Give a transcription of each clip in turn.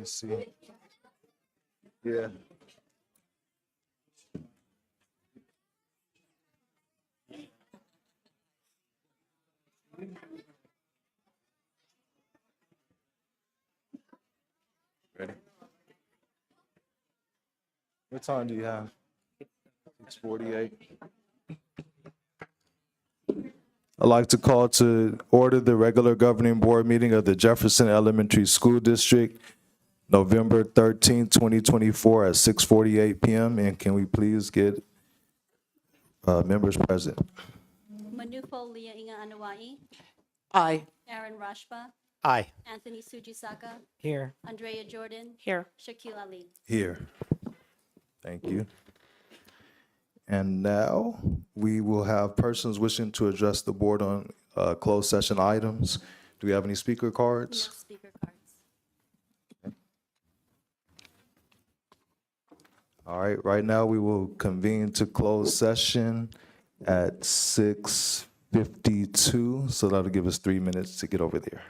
me see. Yeah. Ready? What time do you have? 6:48. I'd like to call to order the regular governing board meeting of the Jefferson Elementary School District, November 13th, 2024 at 6:48 p.m. And can we please get members present? Manufo Leah Inga Anawai, Aye. Aaron Rashba, Aye. Anthony Sujisaka, Here. Andrea Jordan, Here. Shaquille Ali. Here. Thank you. And now we will have persons wishing to address the board on closed session items. Do we have any speaker No cards? speaker cards. All right, right now we will convene to closed session at 6:52. So that'll give us 3 minutes to get over there.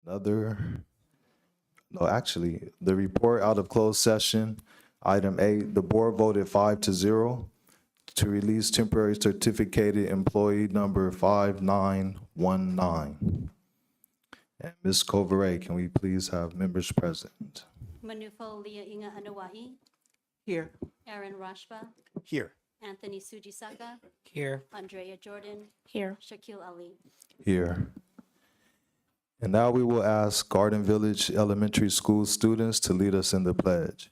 The report out of closed session, item 8, the board voted 5-0 to release temporary certificated employee number 5919. And Ms. Covere, can we please have members present? Manufo Leah Inga Anawahi, Here. Aaron Rashba, Here. Anthony Sujisaka, Here. Andrea Jordan, Here. Shaquille Ali. Here. And now we will ask Garden Village Elementary School students to lead us in the pledge.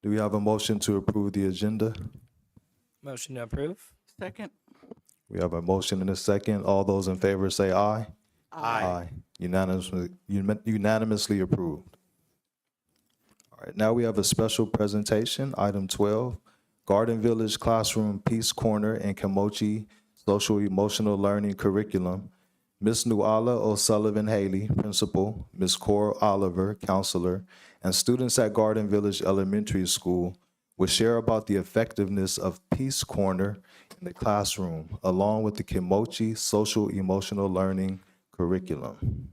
Do we have a motion to approve the agenda? Motion to approve. Second. We have a motion and a second. All those in favor say aye. Aye. Unanimously approved. All right, now we have a special presentation, item 12, Garden Village Classroom Peace Corner and Kimochi Social Emotional Learning Curriculum. Ms. Nuala O'Sullivan Haley, principal, Ms. Cora Oliver, counselor, and students at Garden Village Elementary School will share about the effectiveness of Peace Corner in the classroom, along with the Kimochi Social Emotional Learning Curriculum.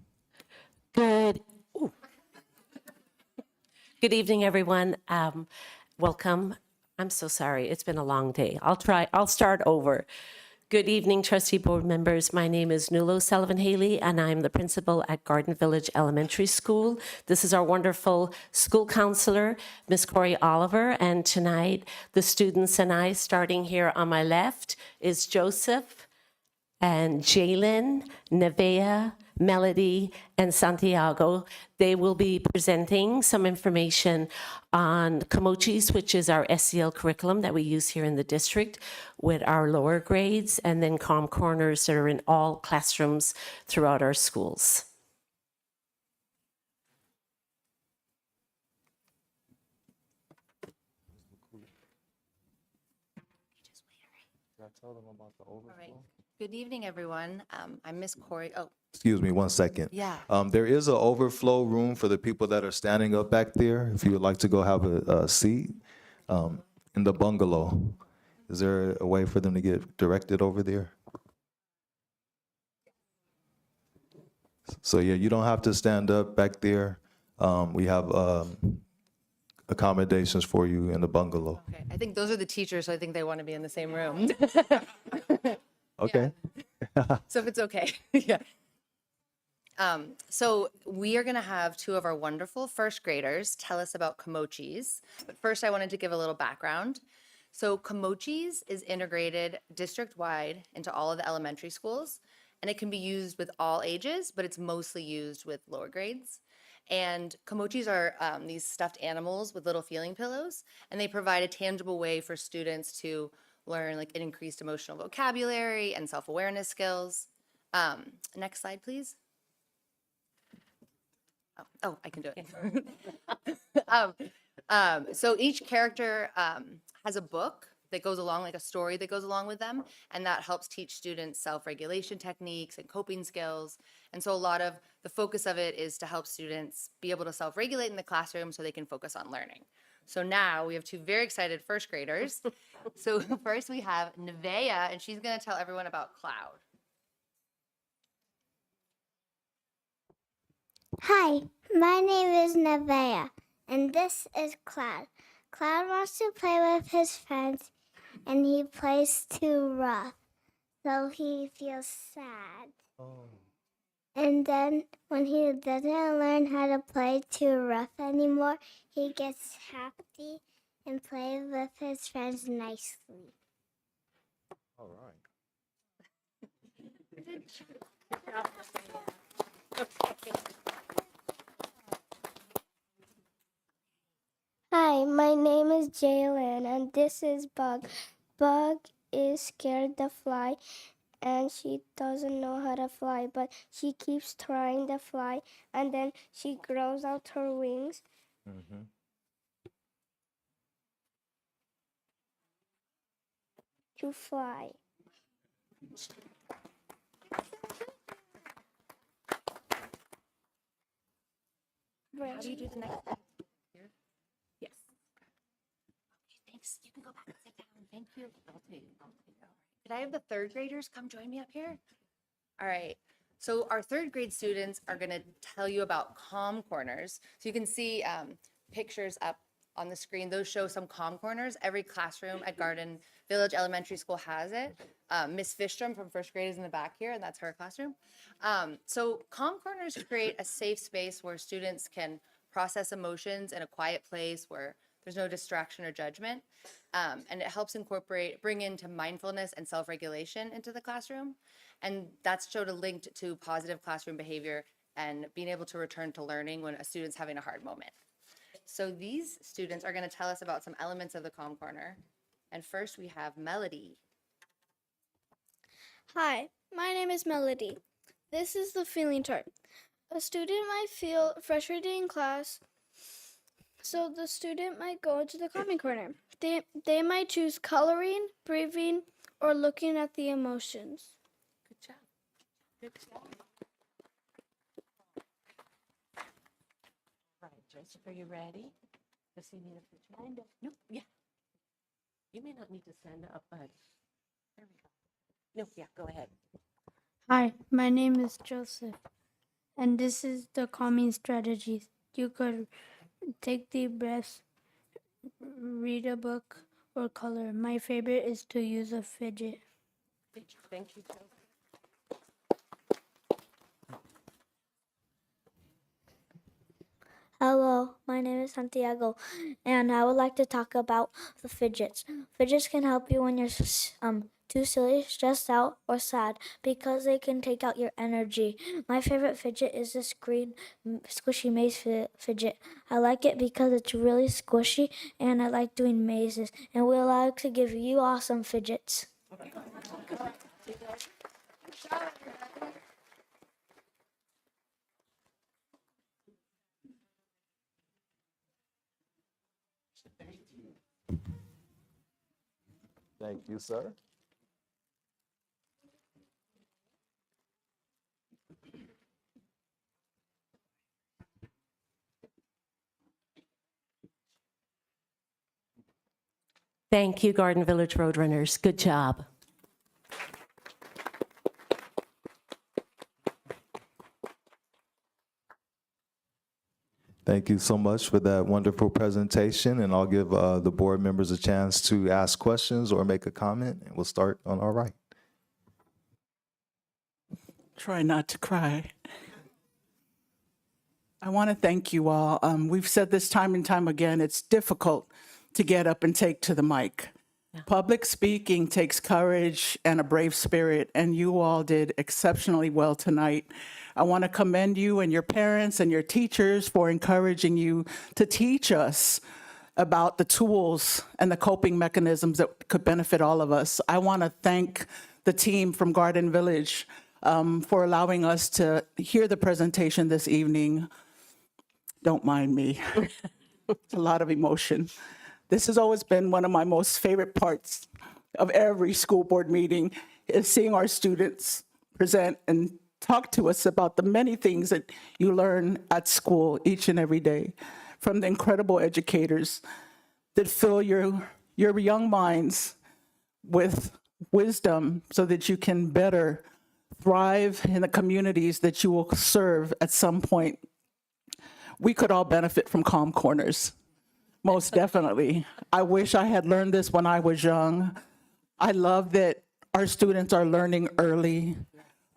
Good evening, everyone. Welcome. I'm so sorry. It's been a long day. I'll start over. Good evening, trustee board members. My name is Nuala O'Sullivan Haley, and I'm the principal at Garden Village Elementary School. This is our wonderful school counselor, Ms. Corey Oliver, and tonight the students and I, starting here on my left, is Joseph and Jalen, Nevea, Melody, and Santiago. They will be presenting some information on Kimochis, which is our SEL curriculum that we use here in the district with our lower grades, and then Calm Corners that are in all classrooms throughout our schools. All right. Good evening, everyone. I'm Miss Corey. Oh, Excuse me, 1 second. Yeah. There is an overflow room for the people that are standing up back there. If you would like to go have a seat in the bungalow. Is there a way for them to get directed over there? So yeah, you don't have to stand up back there. We have accommodations for you in the bungalow. okay. I think those are the teachers, so I think they want to be in the same room. Okay. So if it's okay. Yeah. So we are going to have two of our wonderful first graders tell us about Kimochis. But first, I wanted to give a little background. So Kimochis is integrated district-wide into all of the elementary schools, and it can be used with all ages, but it's mostly used with lower grades. And Kimochis are these stuffed animals with little feeling pillows, and they provide a tangible way for students to learn like an increased emotional vocabulary and self-awareness skills. Next slide, please. Oh, I can do it. So each character has a book that goes along, like a story that goes along with them, and that helps teach students self-regulation techniques and coping skills. And so a lot of the focus of it is to help students be able to self-regulate in the classroom so they can focus on learning. So now we have two very excited first graders. So first we have Nevea, and she's going to tell everyone about Cloud. Hi, my name is Nevea, and this is Cloud. Cloud wants to play with his friends, and he plays too rough, so he feels sad. And then when he doesn't learn how to play too rough anymore, he gets happy and plays with his friends nicely. All right. Hi, my name is Jalen, and this is Bug. Bug is scared to fly and she doesn't know how to fly, but she keeps trying to fly and then she grows out her wings to fly. How do you do the next? Yes. Thanks. You can go back and sit down. Thank you. I'll take it. Could I have the third graders come join me up here? All right. So our third grade students are going to tell you about calm corners. So you can see pictures up on the screen. Those show some calm corners. Every classroom at Garden Village Elementary School has it. Miss Fistrom from first grade is in the back here, and that's her classroom. So calm corners create a safe space where students can process emotions in a quiet place where there's no distraction or judgment. And it helps bring into mindfulness and self-regulation into the classroom. And that's showed a link to positive classroom behavior and being able to return to learning when a student's having a hard moment. So these students are going to tell us about some elements of the Calm Corner. And first we have Melody. Hi, my name is Melody. This is the feeling chart. A student might feel frustrated in class, so the student might go into the calming corner. They might choose coloring, breathing, or looking at the emotions. Good job. Good job. Right, Joseph, are you ready? Does he need a picture? No, yeah. You may not need to stand up, but there we go. No, yeah, go ahead. Hi, my name is Joseph, and this is the calming strategies. You could take deep breaths, read a book, or color. My favorite is to use a fidget. Thank you, Joseph. Hello, my name is Santiago, and I would like to talk about the fidgets. Fidgets can help you when you're too silly, stressed out, or sad because they can take out your energy. My favorite fidget is this green squishy maze fidget. I like it because it's really squishy, and I like doing mazes. And we like to give you awesome fidgets. Thank you, sir. Thank you, Garden Village Roadrunners. Good job. Thank you so much for that wonderful presentation, and I'll give the board members a chance to ask questions or make a comment, and we'll start on our right. Try not to cry. I want to thank you all. We've said this time and time again, it's difficult to get up and take to the mic. Public speaking takes courage and a brave spirit, and you all did exceptionally well tonight. I want to commend you and your parents and your teachers for encouraging you to teach us about the tools and the coping mechanisms that could benefit all of us. I want to thank the team from Garden Village for allowing us to hear the presentation this evening. Don't mind me. It's a lot of emotion. This has always been one of my most favorite parts of every school board meeting, is seeing our students present and talk to us about the many things that you learn at school each and every day, from the incredible educators that fill your young minds with wisdom so that you can better thrive in the communities that you will serve at some point. We could all benefit from Calm Corners. Most definitely. I wish I had learned this when I was young. I love that our students are learning early.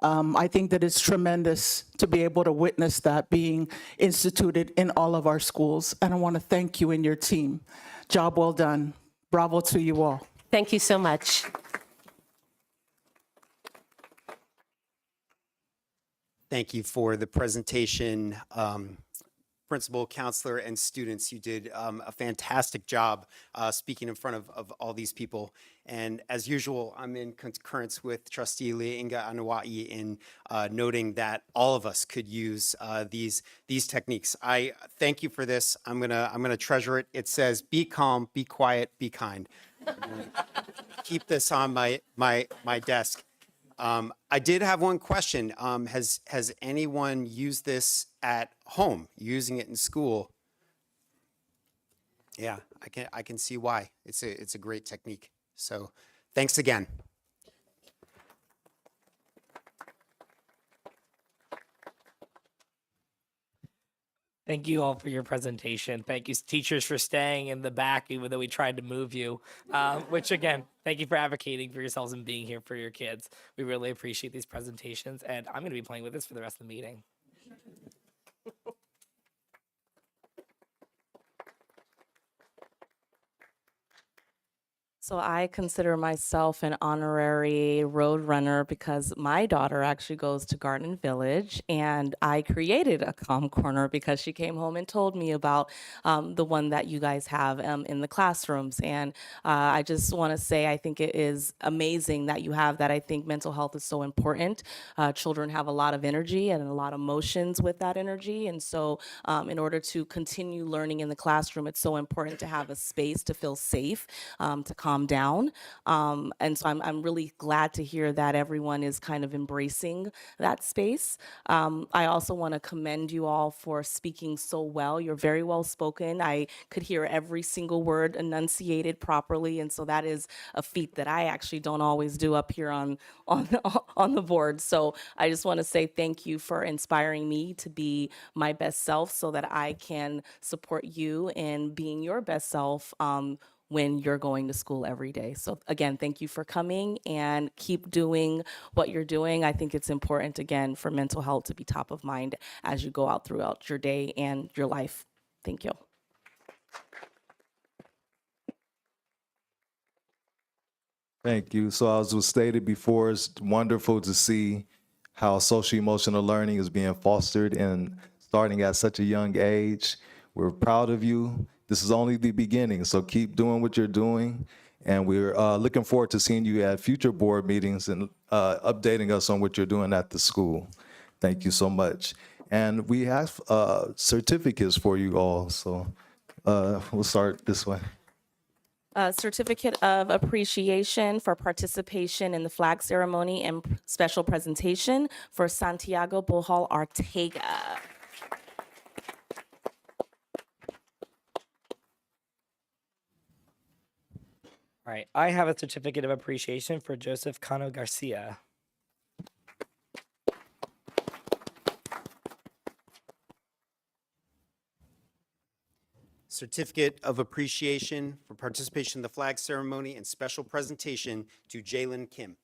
I think that it's tremendous to be able to witness that being instituted in all of our schools. And I want to thank you and your team. Job well done. Bravo to you all. Thank you so much. Thank you for the presentation, principal, counselor, and students. You did a fantastic job speaking in front of all these people. And as usual, I'm in concurrence with Trustee Le'inga Anua'i in noting that all of us could use these techniques. I thank you for this. I'm gonna treasure it. It says, "Be calm, be quiet, be kind." Keep this on my desk. I did have one question. Has anyone used this at home, using it in school? Yeah, I can see why. It's a great technique. So thanks again. Thank you all for your presentation. Thank you, teachers, for staying in the back, even though we tried to move you. Which, again, thank you for advocating for yourselves and being here for your kids. We really appreciate these presentations, and I'm going to be playing with this for the rest of the meeting. So I consider myself an honorary road runner because my daughter actually goes to Garden Village, and I created a Calm Corner because she came home and told me about the one that you guys have in the classrooms. And I just want to say I think it is amazing that you have that. I think mental health is so important. Children have a lot of energy and a lot of emotions with that energy. And so in order to continue learning in the classroom, it's so important to have a space to feel safe, to calm down. And so I'm really glad to hear that everyone is kind of embracing that space. I also want to commend you all for speaking so well. You're very well spoken. I could hear every single word enunciated properly. And so that is a feat that I actually don't always do up here on the board. So I just want to say thank you for inspiring me to be my best self so that I can support you in being your best self when you're going to school every day. So again, thank you for coming and keep doing what you're doing. I think it's important, again, for mental health to be top of mind as you go out throughout your day and your life. Thank you. Thank you. So as was stated before, it's wonderful to see how social emotional learning is being fostered and starting at such a young age. We're proud of you. This is only the beginning, so keep doing what you're doing. And we're looking forward to seeing you at future board meetings and updating us on what you're doing at the school. Thank you so much. And we have certificates for you all, so we'll start this way. Certificate of Appreciation for participation in the flag ceremony and special presentation for Santiago Bohal Ortega. All right, I have a certificate of appreciation for Joseph Cano Garcia. Certificate of appreciation for participation in the flag ceremony and special presentation to Jalen Kim.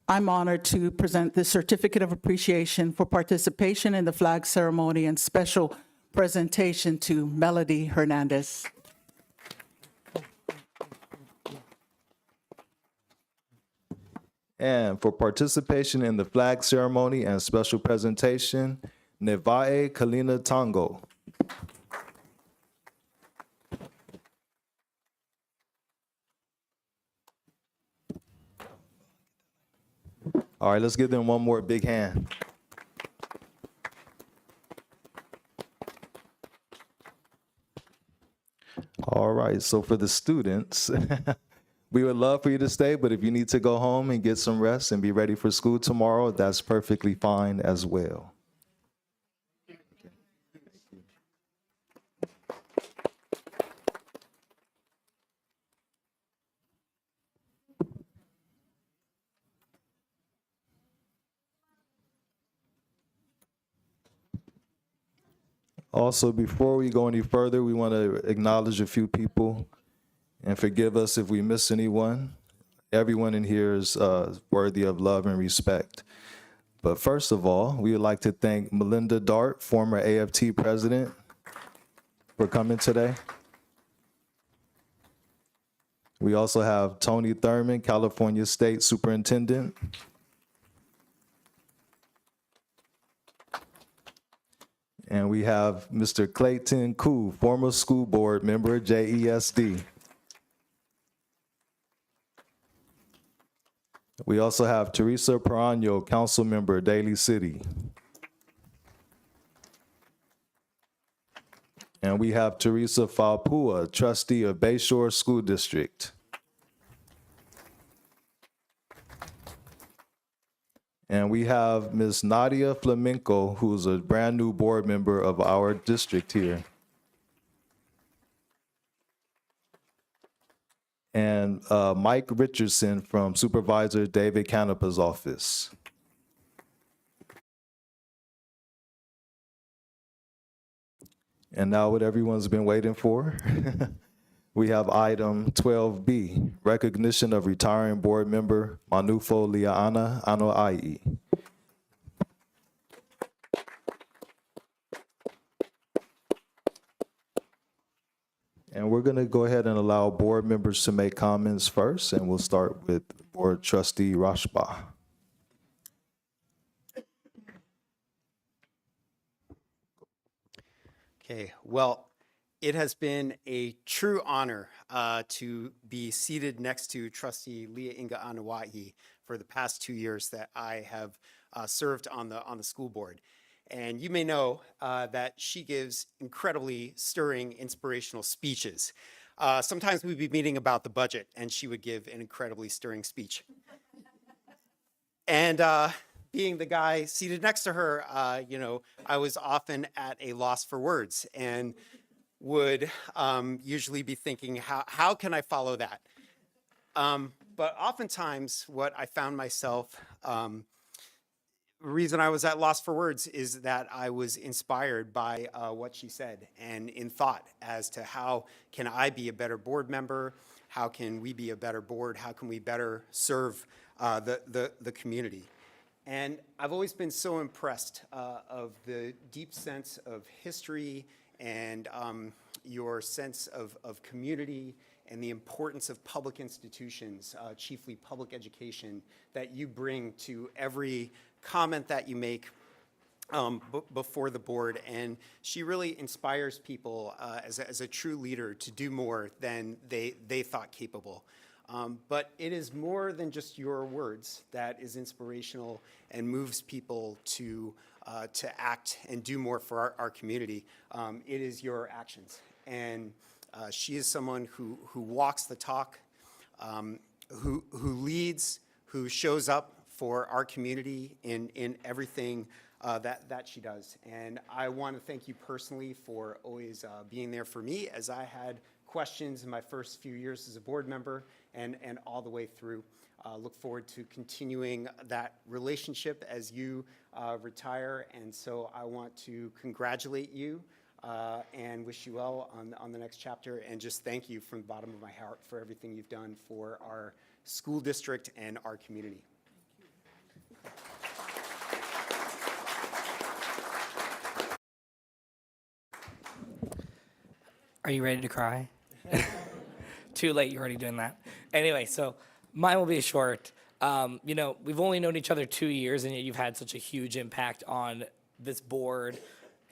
I'm honored to present this certificate of appreciation for participation in the flag ceremony and special presentation to Melody Hernandez. And for participation in the flag ceremony and special presentation, Nevae Kalina Tango. All right, let's give them one more big hand. All right, so for the students, we would love for you to stay, but if you need to go home and get some rest and be ready for school tomorrow, that's perfectly fine as well. Also, before we go any further, we want to acknowledge a few people and forgive us if we miss anyone. Everyone in here is worthy of love and respect. But first of all, we would like to thank Melinda Dart, former AFT president, for coming today. We also have Tony Thurman, California State Superintendent. And we have Mr. Clayton Koo, former school board member, JESD. We also have Teresa Perano, council member, Daly City. And we have Teresa Falpua, trustee of Bayshore School District. And we have Ms. Nadia Flamenco, who's a brand new board member of our district here. And Mike Richardson from Supervisor David Canepa's office. And now what everyone's been waiting for, we have item 12B, recognition of retiring board member Manufo Lia'ana Anoa'i. And we're going to go ahead and allow board members to make comments first, and we'll start with Board Trustee Rashba. Okay, well, it has been a true honor to be seated next to Trustee Leah Inga Anua'i for the past 2 years that I have served on the school board. And you may know that she gives incredibly stirring, inspirational speeches. Sometimes we'd be meeting about the budget, and she would give an incredibly stirring speech. And being the guy seated next to her, I was often at a loss for words and would usually be thinking, how can I follow that? But oftentimes what I found myself, reason I was at loss for words is that I was inspired by what she said and in thought as to how can I be a better board member? How can we be a better board? How can we better serve the community? And I've always been so impressed of the deep sense of history and your sense of community and the importance of public institutions, chiefly public education, that you bring to every comment that you make before the board. And she really inspires people as a true leader to do more than they thought capable. But it is more than just your words that is inspirational and moves people to act and do more for our community. It is your actions. And she is someone who walks the talk, who leads, who shows up for our community in everything that she does. And I want to thank you personally for always being there for me as I had questions in my first few years as a board member and all the way through. Look forward to continuing that relationship as you retire. And so I want to congratulate you and wish you well on the next chapter, and just thank you from the bottom of my heart for everything you've done for our school district and our community. Are you ready to cry? Too late, you're already doing that. Anyway, so mine will be short. We've only known each other 2 years, and yet you've had such a huge impact on this board,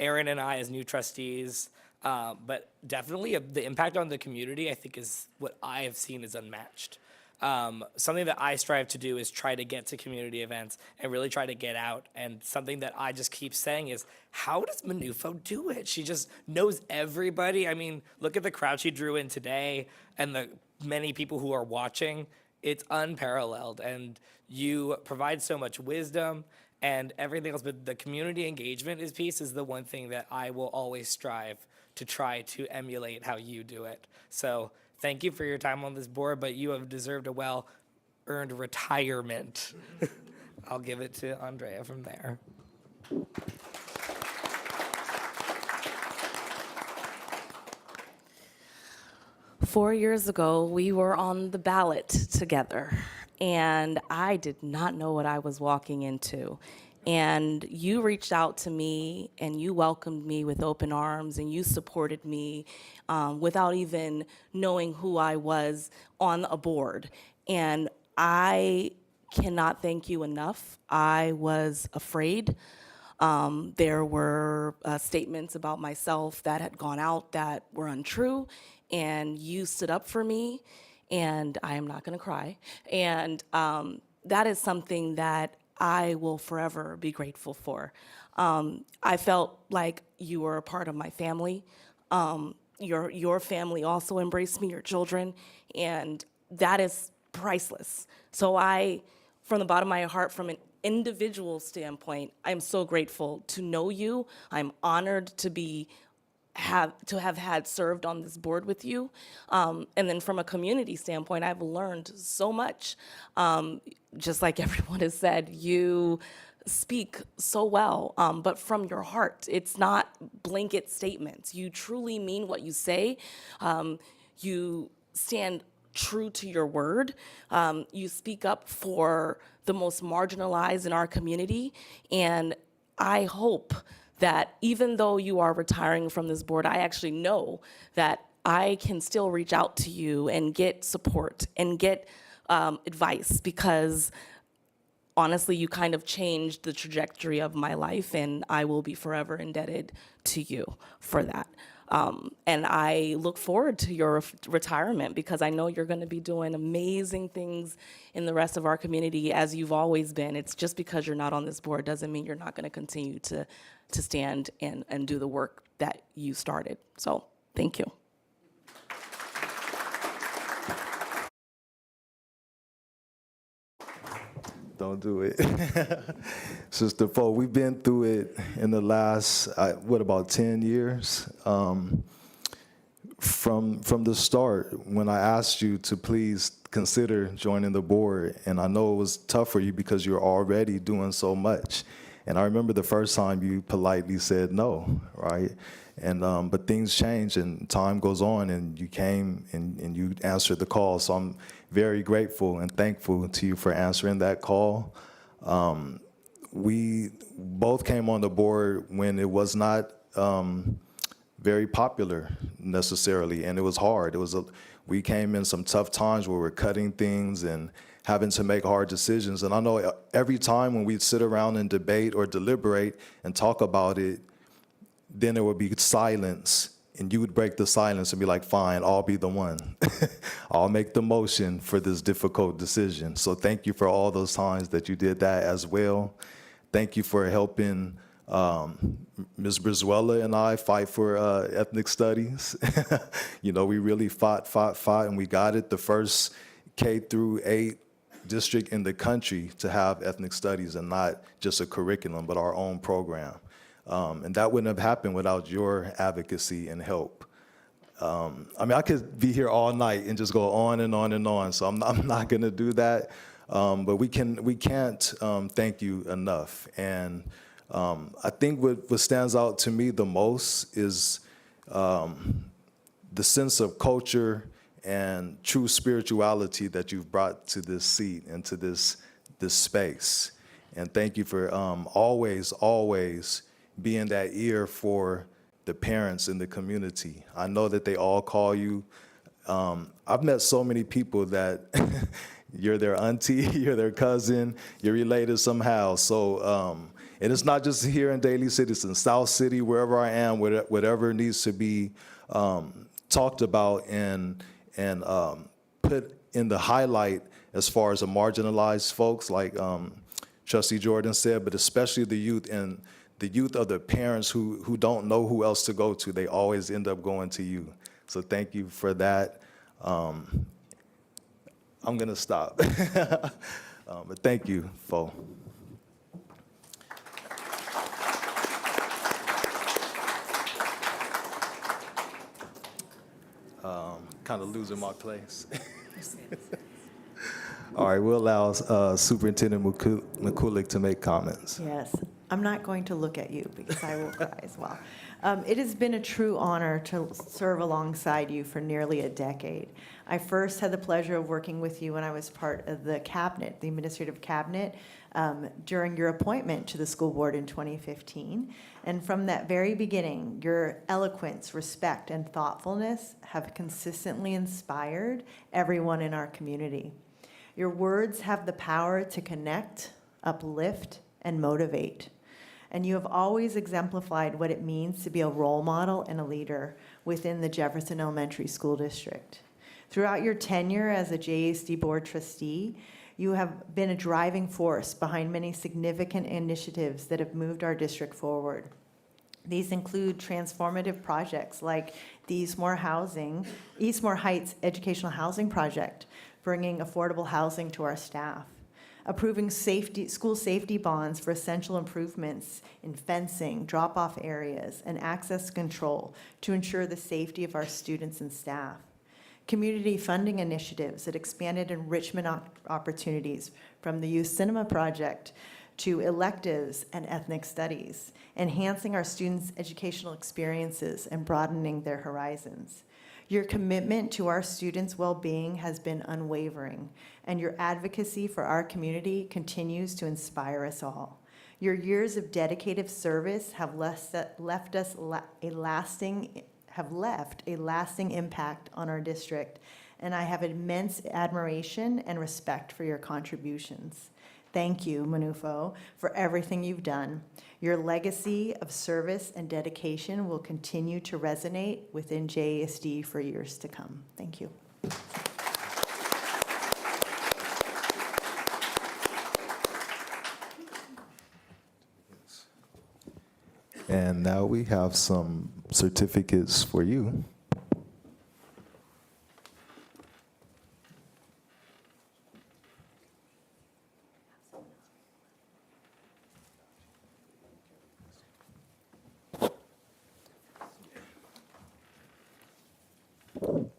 Aaron and I as new trustees, but definitely the impact on the community, I think, is what I have seen is unmatched. Something that I strive to do is try to get to community events and really try to get out. And something that I just keep saying is, how does Manufo do it? She just knows everybody. I mean, look at the crowd she drew in today and the many people who are watching. It's unparalleled. And you provide so much wisdom and everything else. But the community engagement piece is the one thing that I will always strive to try to emulate how you do it. So thank you for your time on this board, but you have deserved a well-earned retirement. I'll give it to Andrea from there. 4 years ago, we were on the ballot together, and I did not know what I was walking into. And you reached out to me, and you welcomed me with open arms, and you supported me without even knowing who I was on a board. And I cannot thank you enough. I was afraid There were statements about myself that had gone out that were untrue, and you stood up for me, and I am not going to cry. And that is something that I will forever be grateful for. I felt like you were a part of my family. Your family also embraced me, your children, and that is priceless. So from the bottom of my heart, from an individual standpoint, I'm so grateful to know you. I'm honored to have had served on this board with you. And then from a community standpoint, I've learned so much. Just like everyone has said, you speak so well, but from your heart. It's not blanket statements. You truly mean what you say. You stand true to your word. You speak up for the most marginalized in our community. And I hope that even though you are retiring from this board, I actually know that I can still reach out to you and get support and get advice, because honestly, you kind of changed the trajectory of my life, and I will be forever indebted to you for that. And I look forward to your retirement, because I know you're going to be doing amazing things in the rest of our community, as you've always been. It's just because you're not on this board doesn't mean you're not going to continue to stand and do the work that you started. So thank you. Don't do it. Sister Fo, we've been through it in the last, about 10 years? From the start, when I asked you to please consider joining the board, and I know it was tough for you because you're already doing so much. And I remember the first time you politely said no, right? And but things change and time goes on, and you came and you answered the call. So I'm very grateful and thankful to you for answering that call. We both came on the board when it was not very popular necessarily, and it was hard. We came in some tough times where we're cutting things and having to make hard decisions. And I know every time when we'd sit around and debate or deliberate and talk about it, then there would be silence, and you would break the silence and be like, fine, I'll be the one. I'll make the motion for this difficult decision. So thank you for all those times that you did that as well. Thank you for helping Ms. Brizuela and I fight for ethnic studies. You know, we really fought, and we got it. The first K-8 district in the country to have ethnic studies, and not just a curriculum, but our own program. And that wouldn't have happened without your advocacy and help. I mean, I could be here all night and just go on and on and on, so I'm not going to do that. But we can't thank you enough. And I think what stands out to me the most is the sense of culture and true spirituality that you've brought to this seat and to this space. And thank you for always being that ear for the parents in the community. I know that they all call you. I've met so many people that you're their auntie, you're their cousin, you're related somehow. So, and it's not just here in Daly City, it's in South City, wherever I am, whatever needs to be talked about and put in the highlight as far as the marginalized folks, like Trustee Jordan said, but especially the youth and the youth of the parents who don't know who else to go to. They always end up going to you. So thank you for that. I'm gonna stop. But thank you, Fo. Kind of losing my place. All right, we'll allow Superintendent McCulloch to make comments. Yes, I'm not going to look at you because I will cry as well. It has been a true honor to serve alongside you for nearly a decade. I first had the pleasure of working with you when I was part of the cabinet, the administrative cabinet, during your appointment to the school board in 2015. And from that very beginning, your eloquence, respect, and thoughtfulness have consistently inspired everyone in our community. Your words have the power to connect, uplift, and motivate. and you have always exemplified what it means to be a role model and a leader within the Jefferson Elementary School District. Throughout your tenure as a JESD board trustee, you have been a driving force behind many significant initiatives that have moved our district forward. These include transformative projects like the Eastmore Heights Educational Housing Project, bringing affordable housing to our staff, approving school safety bonds for essential improvements in fencing, drop-off areas, and access control to ensure the safety of our students and staff, community funding initiatives that expanded enrichment opportunities from the Youth Cinema Project to electives and ethnic studies, enhancing our students' educational experiences and broadening their horizons. Your commitment to our students' well-being has been unwavering, and your advocacy for our community continues to inspire us all. Your years of dedicated service have left a lasting impact on our district, and I have immense admiration and respect for your contributions. Thank you, Manufo, for everything you've done. Your legacy of service and dedication will continue to resonate within JESD for years to come. Thank you. And now we have some certificates for you.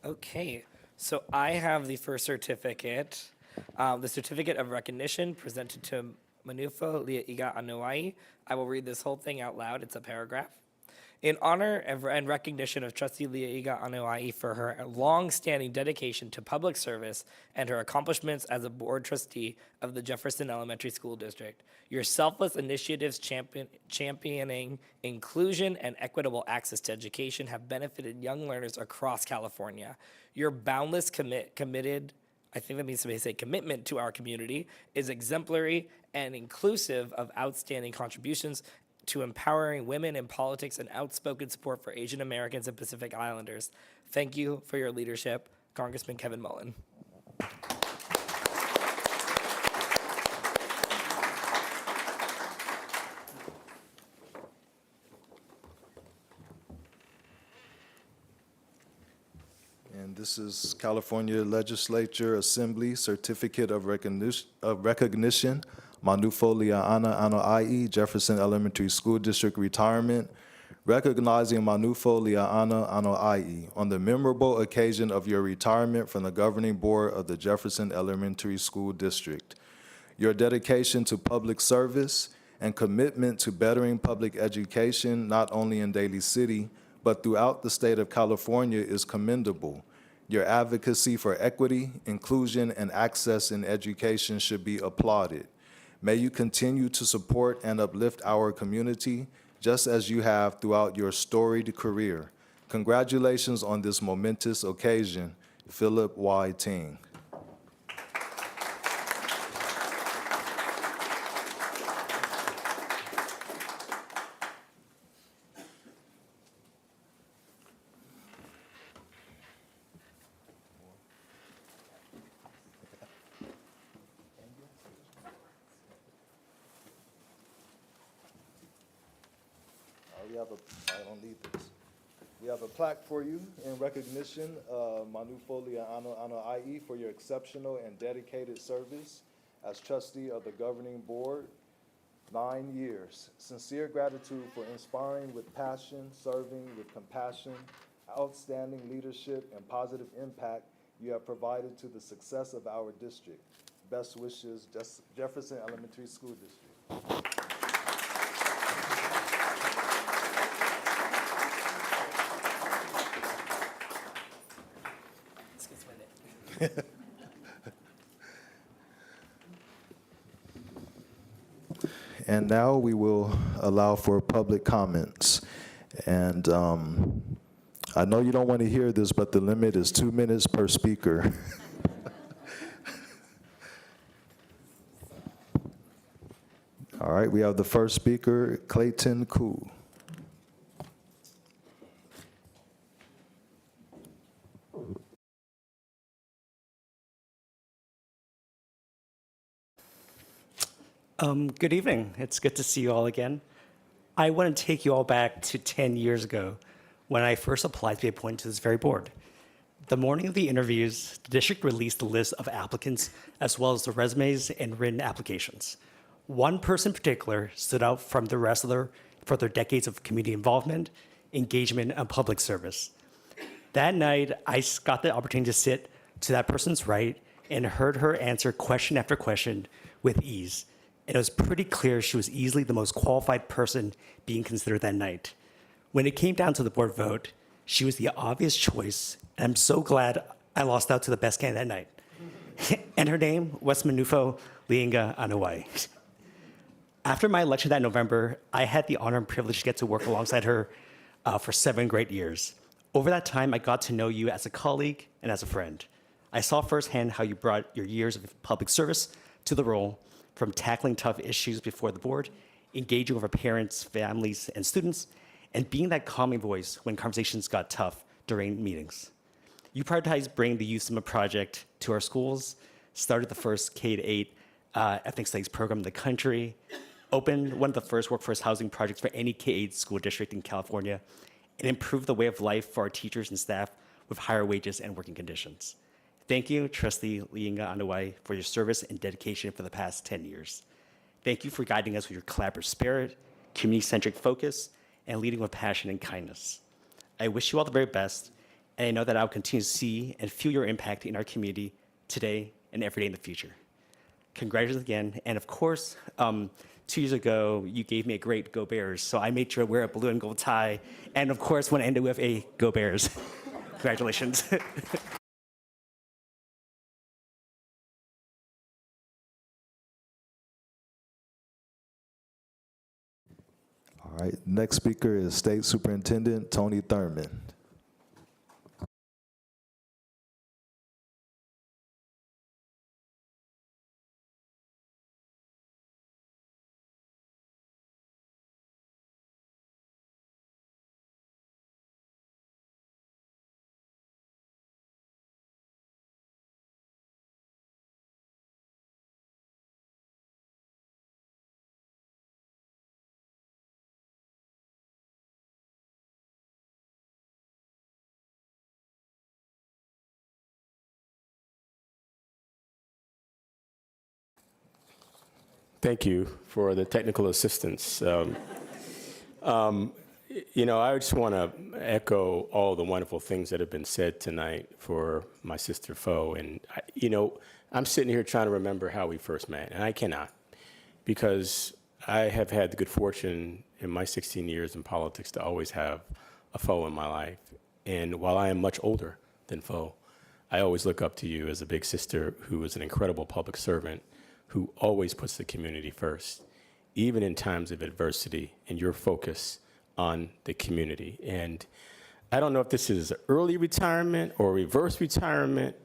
Okay, so I have the first certificate, the certificate of recognition presented to Manufo Lia'iga Anuai. I will read this whole thing out loud. It's a paragraph. In honor and recognition of Trustee Lia'iga Anuai for her long-standing dedication to public service and her accomplishments as a board trustee of the Jefferson Elementary School District, your selfless initiatives championing inclusion and equitable access to education have benefited young learners across California. Your boundless commitment to our community is exemplary and inclusive of outstanding contributions to empowering women in politics and outspoken support for Asian Americans and Pacific Islanders. Thank you for your leadership, Congressman Kevin Mullen. And this is California Legislature Assembly Certificate of Recognition, Manufo Lia'ana Anoa'i, Jefferson Elementary School District Retirement, recognizing Manufo Lia'ana Anoa'i on the memorable occasion of your retirement from the governing board of the Jefferson Elementary School District. Your dedication to public service and commitment to bettering public education, not only in Daly City, but throughout the state of California, is commendable. Your advocacy for equity, inclusion, and access in education should be applauded. May you continue to support and uplift our community, just as you have throughout your storied career. Congratulations on this momentous occasion, Philip Y. Ting. I don't need this. We have a plaque for you in recognition of Manufo Lia'ana Anoa'i for your exceptional and dedicated service as trustee of the governing board, 9 years. Sincere gratitude for inspiring with passion, serving with compassion, outstanding leadership, and positive impact you have provided to the success of our district. Best wishes, Jefferson Elementary School District. And now we will allow for public comments. And I know you don't want to hear this, but the limit is 2 minutes per speaker. All All right, we have the first speaker, Clayton Koo. Good evening. It's good to see you all again. I want to take you all back to 10 years ago when I first applied to be appointed to this very board. The morning of the interviews, the district released the list of applicants as well as the resumes and written applications. One person in particular stood out from the rest of for their decades of community involvement, engagement, and public service. That night, I got the opportunity to sit to that person's right and heard her answer question after question with ease. And it was pretty clear she was easily the most qualified person being considered that night. When it came down to the board vote, she was the obvious choice, and I'm so glad I lost out to the best candidate that night. And her name was Manufo Liinga Anawai. After my election that November, I had the honor and privilege to get to work alongside her for 7 great years. Over that time, I got to know you as a colleague and as a friend. I saw firsthand how you brought your years of public service to the role, from tackling tough issues before the board, engaging with our parents, families, and students, and being that calming voice when conversations got tough during meetings. You prioritized bringing the Youth Summit Project to our schools, started the first K-8 ethnic studies program in the country, opened one of the first workforce housing projects for any K-8 school district in California, and improved the way of life for our teachers and staff with higher wages and working conditions. Thank you, Trustee Liinga Anawai, for your service and dedication for the past 10 years. Thank you for guiding us with your collaborative spirit, community-centric focus, and leading with passion and kindness. I wish you all the very best, and I know that I will continue to see and feel your impact in our community today and every day in the future. Congratulations again, and of course, 2 years ago, you gave me a great Go Bears, so I made sure to wear a blue and gold tie, and of course, want to end it with a Go Bears. Congratulations. All right, next speaker is State Superintendent Tony Thurman. Thank you for the technical assistance. You know, I just want to echo all the wonderful things that have been said tonight for my sister Fo. And, you know, I'm sitting here trying to remember how we first met, and I cannot, because I have had the good fortune in my 16 years in politics to always have a Fo in my life. And while I am much older than Fo, I always look up to you as a big sister who is an incredible public servant, who always puts the community first, even in times of adversity, and your focus on the community. And I don't know if this is early retirement or reverse retirement,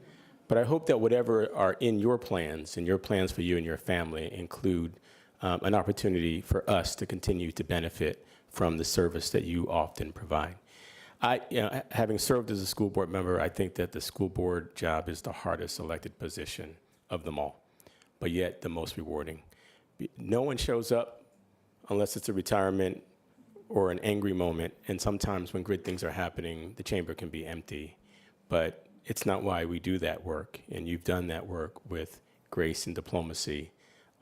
but I hope that whatever are in your plans and your plans for you and your family include an opportunity for us to continue to benefit from the service that you often provide. Having served as a school board member, I think that the school board job is the hardest elected position of them all, but yet the most rewarding. No one shows up unless it's a retirement or an angry moment, and sometimes when good things are happening, the chamber can be empty, but it's not why we do that work, and you've done that work with grace and diplomacy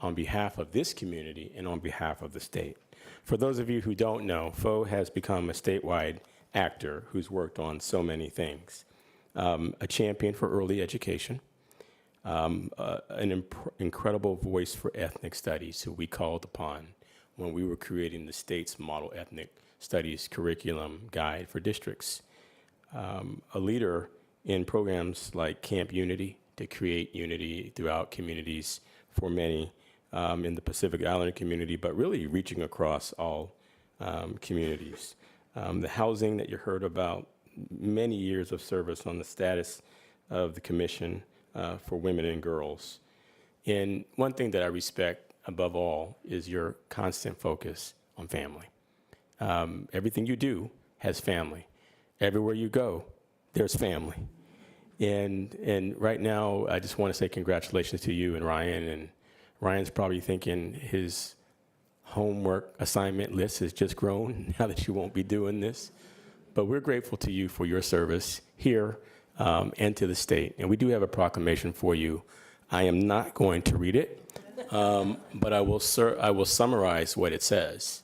on behalf of this community and on behalf of the state. For those of you who don't know, Fo has become a statewide actor who's worked on so many things. A champion for early education, an incredible voice for ethnic studies who we called upon when we were creating the state's model ethnic studies curriculum guide for districts. A leader in programs like Camp Unity to create unity throughout communities for many in the Pacific Islander community, but really reaching across all communities. The housing that you heard about, many years of service on the status of the commission for women and girls. And one thing that I respect above all is your constant focus on family. Everything you do has family. Everywhere you go, there's family. And right now, I just want to say congratulations to you and Ryan. And Ryan's probably thinking his homework assignment list has just grown now that you won't be doing this. But we're grateful to you for your service here and to the state. And we do have a proclamation for you. I am not going to read it, but I will summarize what it says.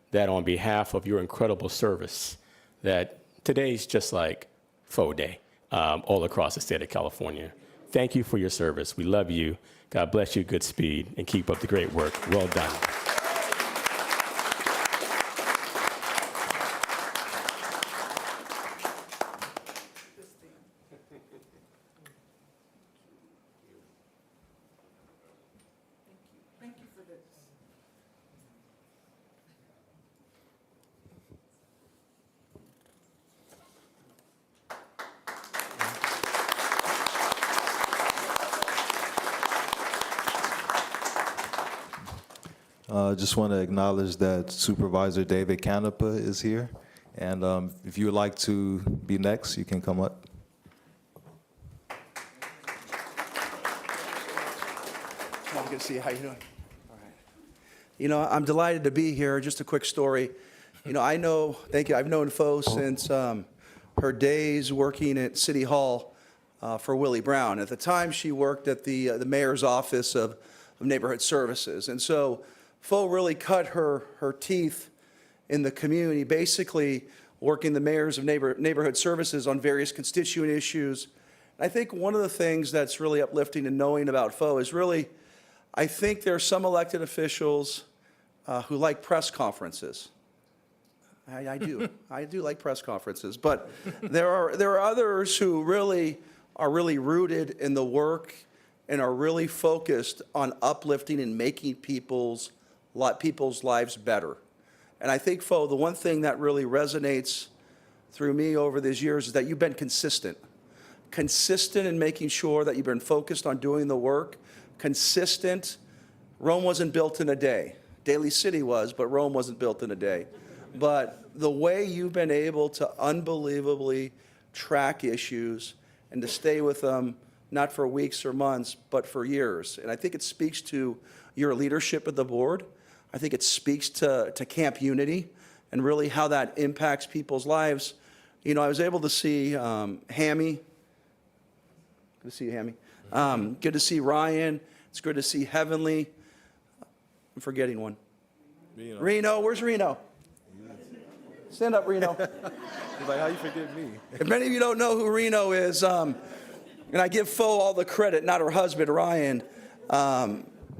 That on behalf of your incredible service, that today's just like Faux Day all across the state of California. Thank you for your service. We love you. God bless you, Godspeed, and keep up the great work. Well done. I just want to acknowledge that Supervisor David Canepa is here. And if you would like to be next, you can come up. Good to see you. How you doing? All right. You know, I'm delighted to be here. Just a quick story. You know, thank you. I've known Fo since her days working at City Hall for Willie Brown. At the time, she worked at the mayor's office of neighborhood services. And so Fo really cut her teeth in the community, basically working the mayors of neighborhood services on various constituent issues. And I think one of the things that's really uplifting and knowing about Fo is really, I think there are some elected officials who like press conferences. I do. I do like press conferences. But there are others who really are really rooted in the work and are really focused on uplifting and making people's lives better. And I think, Fo, the one thing that really resonates through me over these years is that you've been consistent in making sure that you've been focused on doing the work, consistent. Rome wasn't built in a day. Daly City was, but Rome wasn't built in a day. But the way you've been able to unbelievably track issues and to stay with them, not for weeks or months, but for years. And I think it speaks to your leadership at the board. I think it speaks to Camp Unity and really how that impacts people's lives. You know, I was able to see Hammy. Good to see you, Hammy. Good to see Ryan. It's good to see Heavenly. I'm forgetting one. Reno. Where's Reno? Stand up, Reno. He's like, how you forget me? If many of you don't know who Reno is, and I give Fo all the credit, not her husband, Ryan,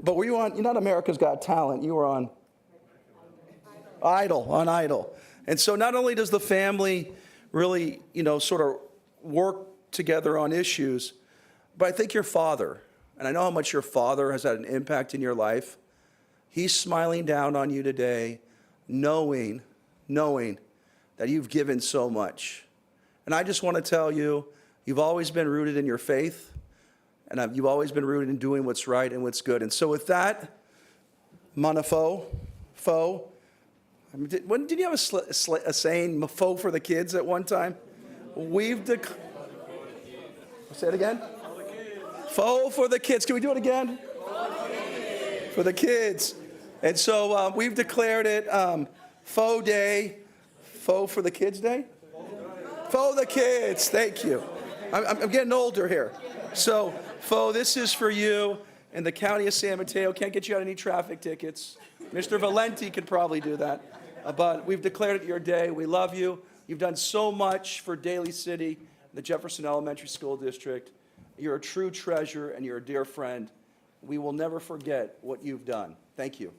but were you on, you're not America's Got Talent, you were on Idol. And so not only does the family really, sort of work together on issues, but I think your father, and I know how much your father has had an impact in your life, he's smiling down on you today, knowing that you've given so much. And I just want to tell you, you've always been rooted in your faith, and you've always been rooted in doing what's right and what's good. And so with that, Mana Fo, didn't you have a saying, Fo for the kids at one time? Say it again? Fo for the kids. Can we do it again? For the kids. And so we've declared it Fo Day. Fo for the Kids Day? Fo the kids. Thank you. I'm getting older here. So, Fo, this is for you. And the county of San Mateo can't get you out any traffic tickets. Mr. Valenti could probably do that. But we've declared it your day. We love you. You've done so much for Daly City, the Jefferson Elementary School District. You're a true treasure and you're a dear friend. We will never forget what you've done. Thank you.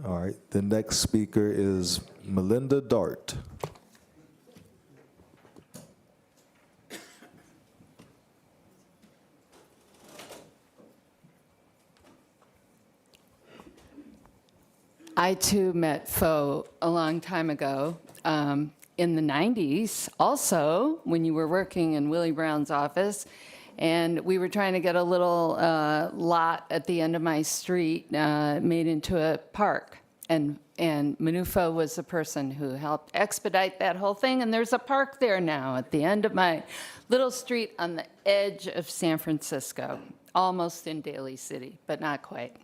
All right, the next speaker is Melinda Dart. I too met Fo a long time ago, in the 90s, also, when you were working in Willie Brown's office. And we were trying to get a little lot at the end of my street made into a park. And Manufo was the person who helped expedite that whole thing. And there's a park there now at the end of my little street on the edge of San Francisco, almost in Daly City, but not quite.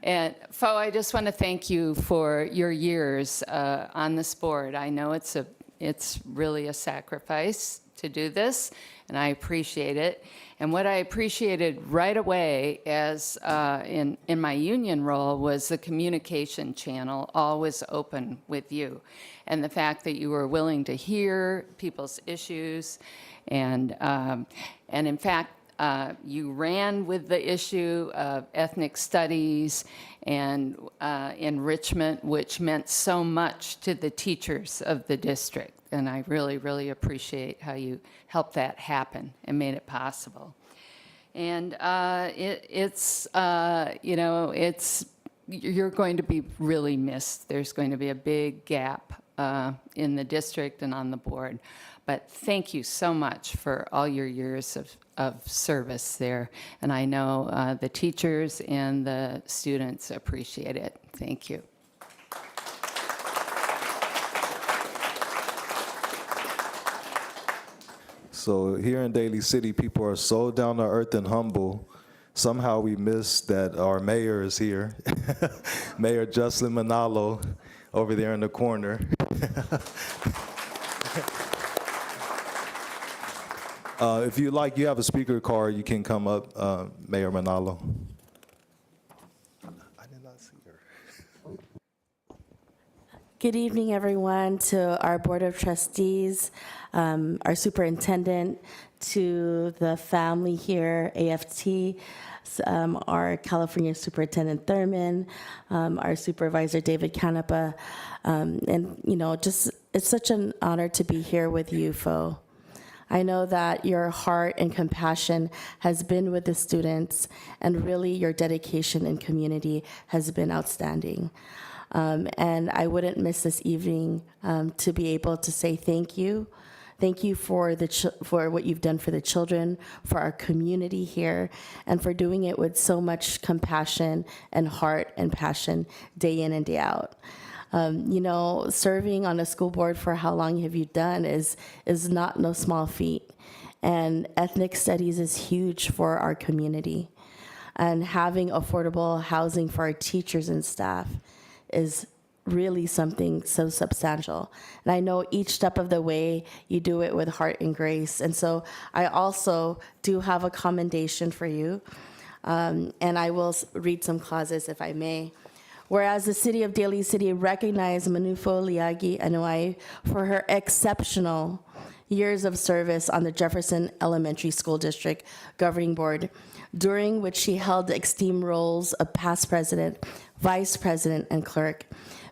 And Fo, I just want to thank you for your years on this board. I know it's really a sacrifice to do this, and I appreciate it. And what I appreciated right away as in my union role was the communication channel always open with you, and the fact that you were willing to hear people's issues, and in fact, you ran with the issue of ethnic studies and enrichment, which meant so much to the teachers of the district. And I really, really appreciate how you helped that happen and made it possible. And you're going to be really missed. There's going to be a big gap in the district and on the board. But thank you so much for all your years of service there. And I know the teachers and the students appreciate it. Thank you. So here in Daly City, people are so down to earth and humble. Somehow we miss that our mayor is here, Mayor Jocelyn Manalo, over there in the corner. If you like, you have a speaker card, you can come up, Mayor Manalo. I did not see her. Good evening, everyone, to our Board of Trustees, our superintendent, to the family here, AFT, our California Superintendent Thurman, our Supervisor David Canepa, and just it's such an honor to be here with you, Fo. I know that your heart and compassion has been with the students, and really your dedication and community has been outstanding. And I wouldn't miss this evening to be able to say thank you. Thank you for what you've done for the children, for our community here, and for doing it with so much compassion and heart and passion day in and day out. Serving on a school board for how long have you done is not no small feat. And ethnic studies is huge for our community. And having affordable housing for our teachers and staff is really something so substantial. And I know each step of the way you do it with heart and grace. And so I also do have a commendation for you. And I will read some clauses if I may. Whereas the city of Daly City recognized Manufo Liagi Anuai for her exceptional years of service on the Jefferson Elementary School District Governing Board, during which she held the esteemed roles of past president, vice president, and clerk,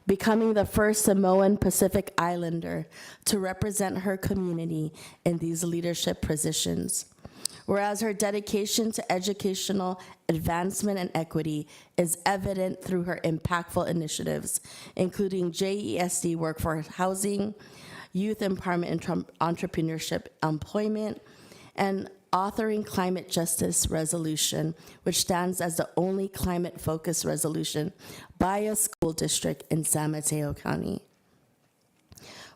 becoming the first Samoan Pacific Islander to represent her community in these leadership positions. Whereas her dedication to educational advancement and equity is evident through her impactful initiatives, including JESD workforce housing, youth empowerment and entrepreneurship employment, and authoring climate justice resolution, which stands as the only climate-focused resolution by a school district in San Mateo County.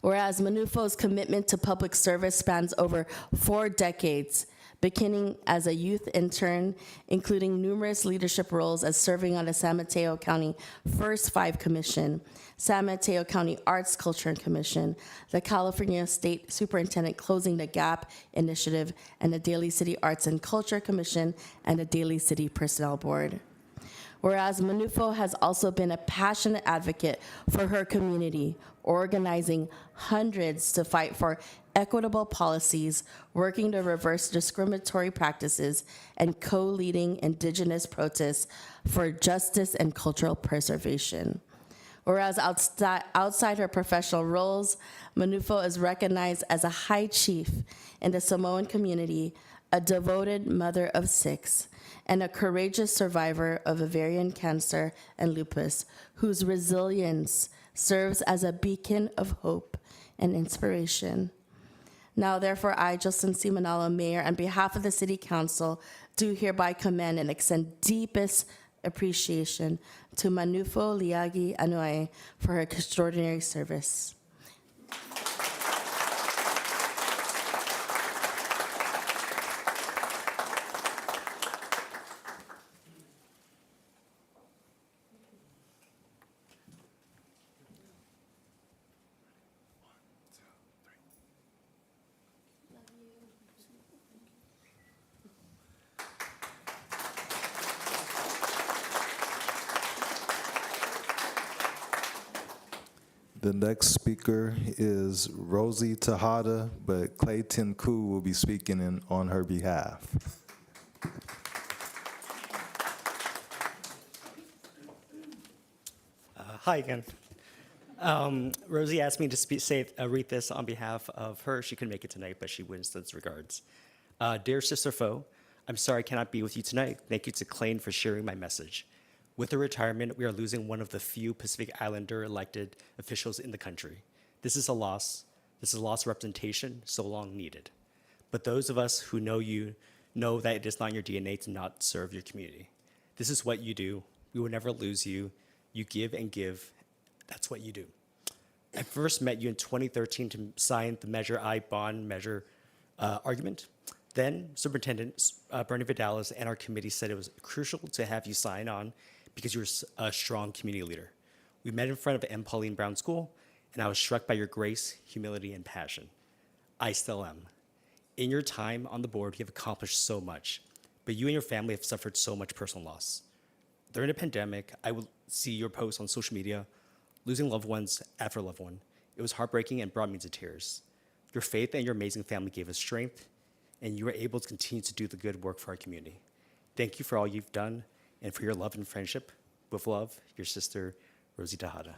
Whereas Manufo's commitment to public service spans over 4 decades, beginning as a youth intern, including numerous leadership roles as serving on the San Mateo County First 5 Commission, San Mateo County Arts, Culture, and Commission, the California State Superintendent Closing the Gap Initiative, and the Daly City Arts and Culture Commission, and the Daly City Personnel Board. Whereas Manufo has also been a passionate advocate for her community, organizing hundreds to fight for equitable policies, working to reverse discriminatory practices, and co-leading Indigenous protests for justice and cultural preservation. Whereas outside her professional roles, Manufo is recognized as a high chief in the Samoan community, a devoted mother of 6, and a courageous survivor of ovarian cancer and lupus, whose resilience serves as a beacon of hope and inspiration. Now, therefore, I, Jocelyn C. Manalo, Mayor, on behalf of the City Council, do hereby commend and extend deepest appreciation to Manufo Liagi Anuai for her extraordinary service. The next speaker is Rosie Tejada, but Clayton Koo will be speaking on her behalf. Hi again. Rosie asked me to read this on behalf of her. She couldn't make it tonight, but she sends regards. Dear Sister Foe, I'm sorry I cannot be with you tonight. Thank you to Clayton for sharing my message. With her retirement, we are losing one of the few Pacific Islander elected officials in the country. This is a loss. This is a loss of representation so long needed. But those of us who know you know that it is not in your DNA to not serve your community. This is what you do. We will never lose you. You give and give. That's what you do. I first met you in 2013 to sign the Measure I bond measure argument. Then Superintendent Bernie Vidalis and our committee said it was crucial to have you sign on because you're a strong community leader. We met in front of M. Pauline Brown School, and I was struck by your grace, humility, and passion. I still am. In your time on the board, you have accomplished so much, but you and your family have suffered so much personal loss. During the pandemic, I would see your posts on social media, losing loved ones after a loved one. It was heartbreaking and brought me to tears. Your faith and your amazing family gave us strength, and you were able to continue to do the good work for our community. Thank you for all you've done and for your love and friendship. With love, your sister, Rosie Tejada.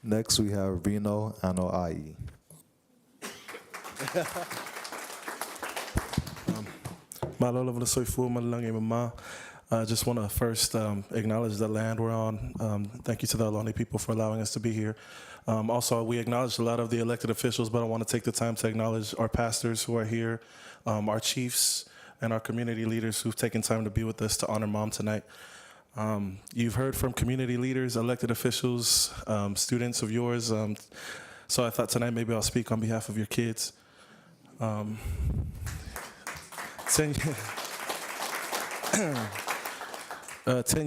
Next, we have Reno Anoa'i. Malolo Soifu Malangi Mama. I just want to first acknowledge the land we're on. Thank you to the Ohlone people for allowing us to be here. Also, we acknowledge a lot of the elected officials, but I want to take the time to acknowledge our pastors who are here, our chiefs, and our community leaders who've taken time to be with us to honor Mom tonight. You've heard from community leaders, elected officials, students of yours. So I thought tonight maybe I'll speak on behalf of your kids. 10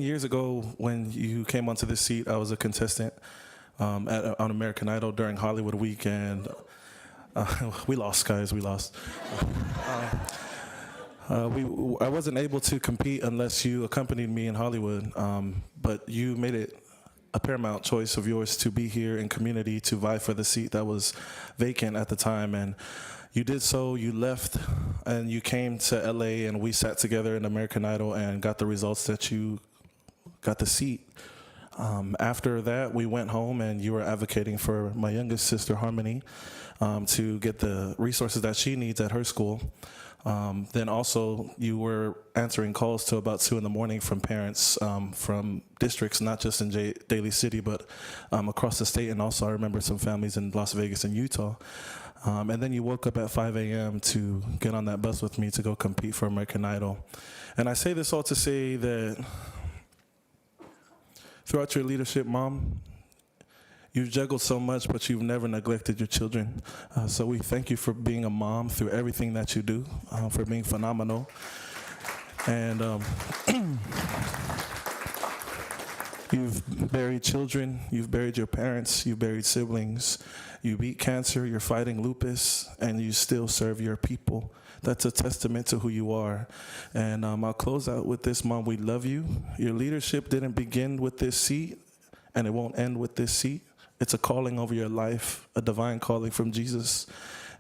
years ago, when you came onto this seat, I was a contestant on American Idol during Hollywood Week, and we lost, guys. We lost. I wasn't able to compete unless you accompanied me in Hollywood, but you made it a paramount choice of yours to be here in community to vie for the seat that was vacant at the time, and you did so. You left and you came to LA, and we sat together in American Idol and got the results that you got the seat. After that, we went home, and you were advocating for my youngest sister, Harmony, to get the resources that she needs at her school. Then also, you were answering calls till about 2 a.m. from parents from districts, not just in Daly City, but across the state. And also, I remember some families in Las Vegas and Utah. And then you woke up at 5 a.m. to get on that bus with me to go compete for American Idol. And I say this all to say that throughout your leadership, Mom, you've juggled so much, but you've never neglected your children. So we thank you for being a mom through everything that you do, for being phenomenal. And you've buried children, you've buried your parents, you've buried siblings, you beat cancer, you're fighting lupus, and you still serve your people. That's a testament to who you are. And I'll close out with this, Mom, we love you. Your leadership didn't begin with this seat, and it won't end with this seat. It's a calling over your life, a divine calling from Jesus.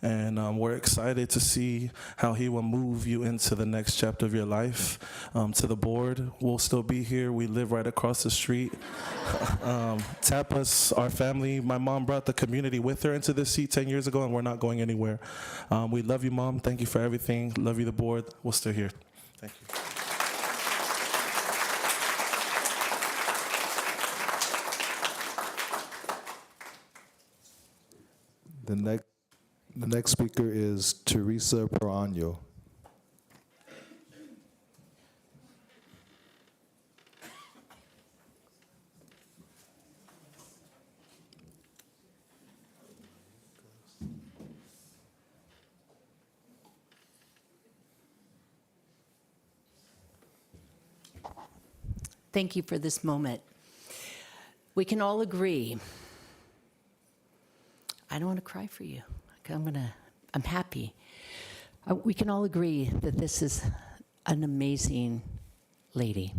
And we're excited to see how he will move you into the next chapter of your life. To the board, we'll still be here. We live right across the street. Tap us, our family. My mom brought the community with her into this seat 10 years ago, and we're not going anywhere. We love you, Mom. Thank you for everything. Love you, the board. We're still here. Thank you. The next speaker is Teresa Perano. Thank you for this moment. We can all agree. I don't want to cry for you. I'm happy. We can all agree that this is an amazing lady.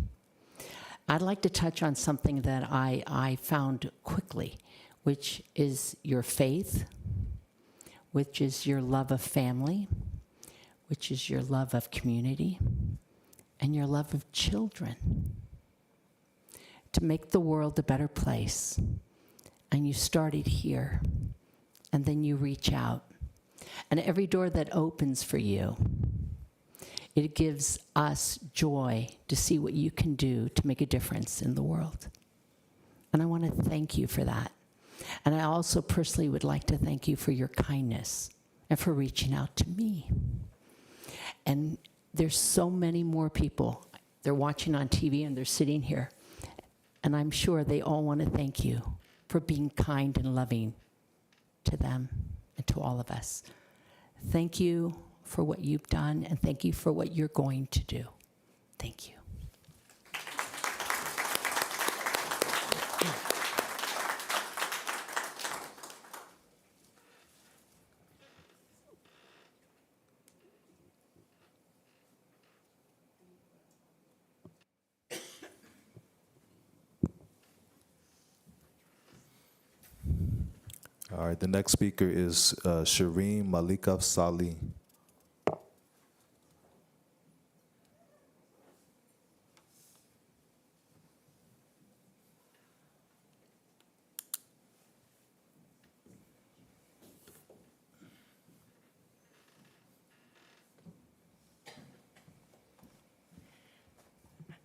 I'd like to touch on something that I found quickly, which is your faith, which is your love of family, which is your love of community, and your love of children. To make the world a better place. And you started here, and then you reach out. And every door that opens for you, it gives us joy to see what you can do to make a difference in the world. And I want to thank you for that. And I also personally would like to thank you for your kindness and for reaching out to me. And there's so many more people. They're watching on TV and they're sitting here. And I'm sure they all want to thank you for being kind and loving to them and to all of us. Thank you for what you've done, and thank you for what you're going to do. Thank you. All right, the next speaker is Shireen Malika Salih.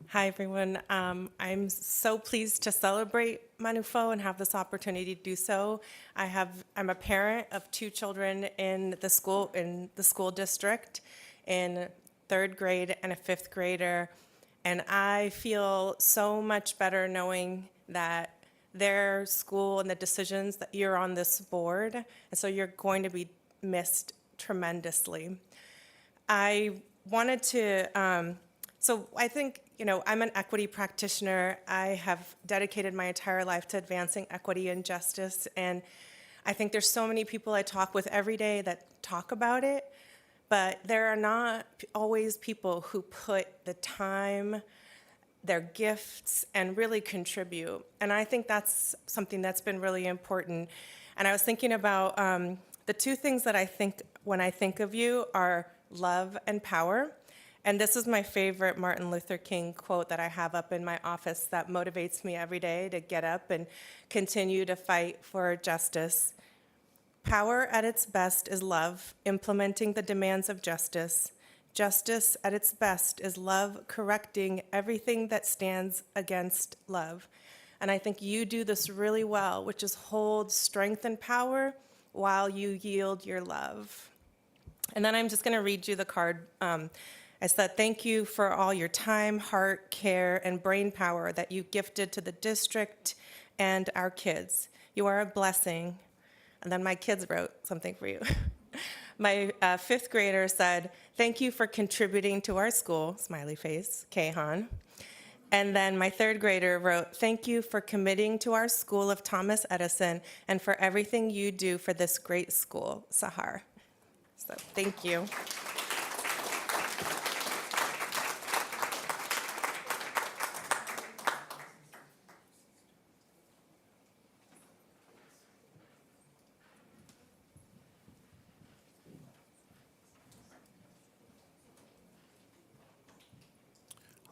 Hi, everyone. I'm so pleased to celebrate Manufo and have this opportunity to do so. I'm a parent of 2 children in the school district, in 3rd grade and a 5th grader, and I feel so much better knowing that their school and the decisions that you're on this board, and so you're going to be missed tremendously. I wanted to, so I think, I'm an equity practitioner. I have dedicated my entire life to advancing equity and justice, and I think there's so many people I talk with every day that talk about it, but there are not always people who put the time, their gifts, and really contribute. And I think that's something that's been really important. And I was thinking about the 2 things that I think when I think of you are love and power. And this is my favorite Martin Luther King quote that I have up in my office that motivates me every day to get up and continue to fight for justice. Power at its best is love, implementing the demands of justice. Justice at its best is love, correcting everything that stands against love. And I think you do this really well, which is hold strength and power while you yield your love. And then I'm just going to read you the card. I said, thank you for all your time, heart, care, and brain power that you gifted to the district and our kids. You are a blessing. And then my kids wrote something for you. My 5th grader said, thank you for contributing to our school, smiley face, Kahan. And then my 3rd grader wrote, thank you for committing to our school of Thomas Edison and for everything you do for this great school, Sahar. So thank you.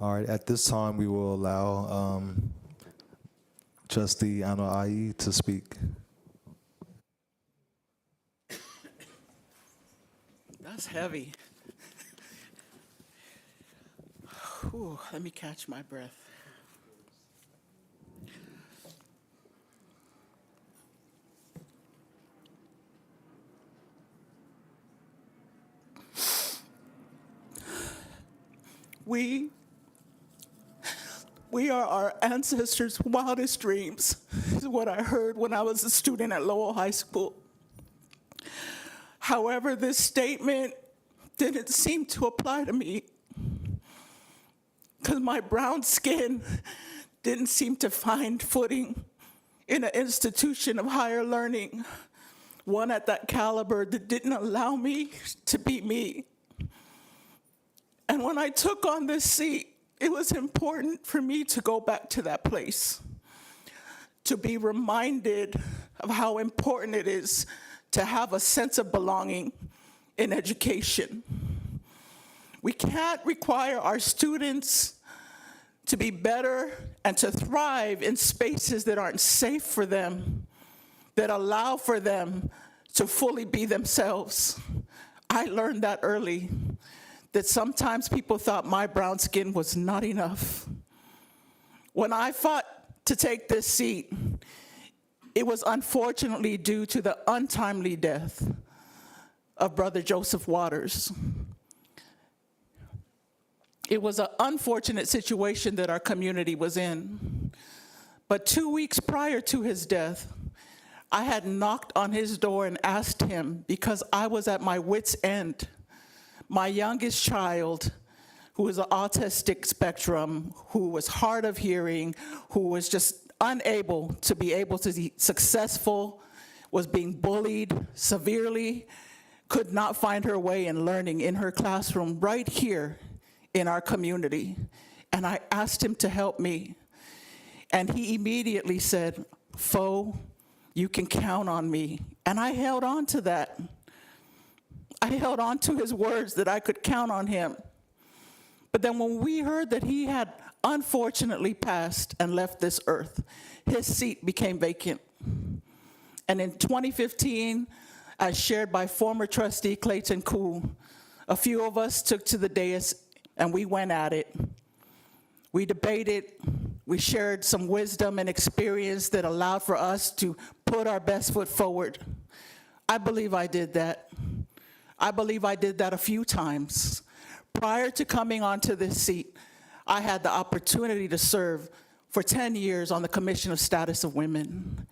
All right, at this time, we will allow Trustee Anoa'i to speak. That's heavy. Whew, let me catch my breath. We are our ancestors' wildest dreams, is what I heard when I was a student at Lowell High School. However, this statement didn't seem to apply to me because my brown skin didn't seem to find footing in an institution of higher learning, one at that caliber that didn't allow me to be me. And when I took on this seat, it was important for me to go back to that place, to be reminded of how important it is to have a sense of belonging in education. We can't require our students to be better and to thrive in spaces that aren't safe for them, that allow for them to fully be themselves. I learned that early, that sometimes people thought my brown skin was not enough. When I fought to take this seat, it was unfortunately due to the untimely death of Brother Joseph Waters. It was an unfortunate situation that our community was in. But 2 weeks prior to his death, I had knocked on his door and asked him, because I was at my wit's end. My youngest child, who was an autistic spectrum, who was hard of hearing, who was just unable to be able to be successful, was being bullied severely, could not find her way in learning in her classroom right here in our community. And I asked him to help me. And he immediately said, "Fo, you can count on me." And I held on to that. I held on to his words that I could count on him. But then when we heard that he had unfortunately passed and left this earth, his seat became vacant. And in 2015, as shared by former trustee Clayton Koo, a few of us took to the dais and we went at it. We debated, we shared some wisdom and experience that allowed for us to put our best foot forward. I believe I did that. I believe I did that a few times. Prior to coming onto this seat, I had the opportunity to serve for 10 years on the Commission of Status of Women.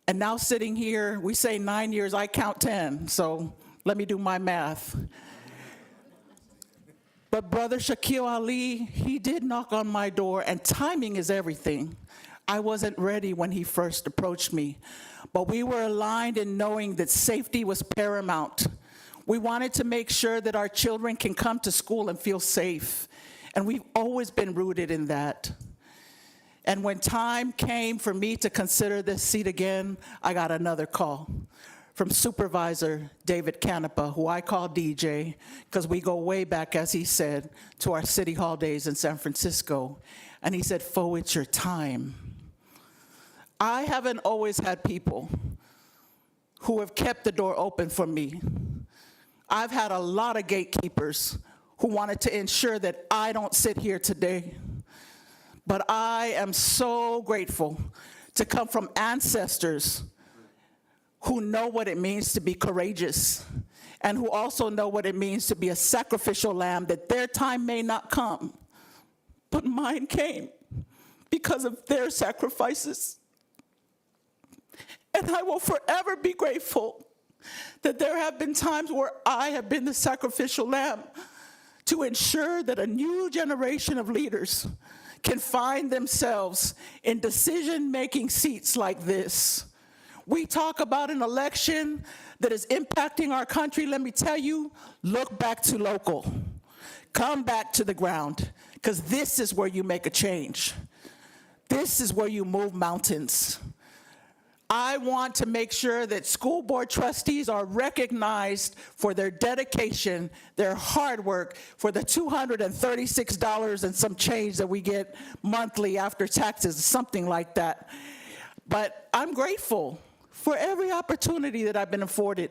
And now sitting here, we say 9 years, I count 10, so let me do my math. But Brother Shaquille Ali, he did knock on my door, and timing is everything. I wasn't ready when he first approached me, but we were aligned in knowing that safety was paramount. We wanted to make sure that our children can come to school and feel safe, and we've always been rooted in that. And when time came for me to consider this seat again, I got another call from Supervisor David Canepa, who I call DJ, because we go way back, as he said, to our City Hall days in San Francisco. And he said, "Fo, it's your time." I haven't always had people who have kept the door open for me. I've had a lot of gatekeepers who wanted to ensure that I don't sit here today. But I am so grateful to come from ancestors who know what it means to be courageous and who also know what it means to be a sacrificial lamb, that their time may not come, but mine came because of their sacrifices. And I will forever be grateful that there have been times where I have been the sacrificial lamb to ensure that a new generation of leaders can find themselves in decision-making seats like this. We talk about an election that is impacting our country. Let me tell you, look back to local. Come back to the ground, because this is where you make a change. This is where you move mountains. I want to make sure that school board trustees are recognized for their dedication, their hard work, for the $236 and some change that we get monthly after taxes, something like that. But I'm grateful for every opportunity that I've been afforded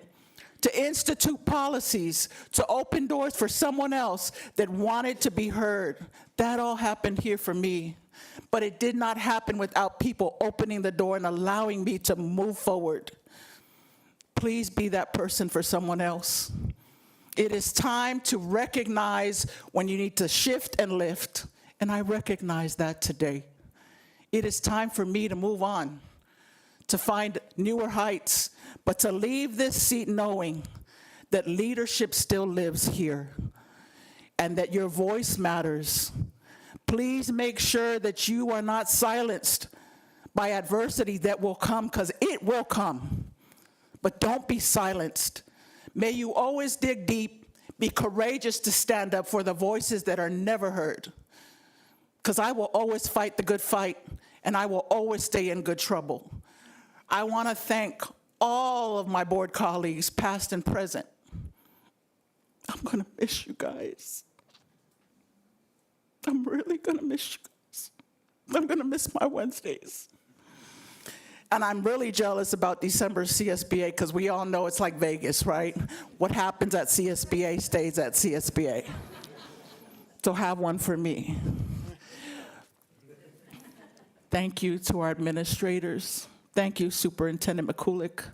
to institute policies, to open doors for someone else that wanted to be heard. That all happened here for me. But it did not happen without people opening the door and allowing me to move forward. Please be that person for someone else. It is time to recognize when you need to shift and lift, and I recognize that today. It is time for me to move on, to find newer heights, but to leave this seat knowing that leadership still lives here and that your voice matters. Please make sure that you are not silenced by adversity that will come, because it will come. But don't be silenced. May you always dig deep, be courageous to stand up for the voices that are never heard. Because I will always fight the good fight, and I will always stay in good trouble. I want to thank all of my board colleagues, past and present. I'm going to miss you guys. I'm really going to miss you guys. I'm going to miss my Wednesdays. And I'm really jealous about December CSBA, because we all know it's like Vegas, right? What happens at CSBA stays at CSBA. So have one for me. Thank you to our administrators. Thank you, Superintendent McCulloch,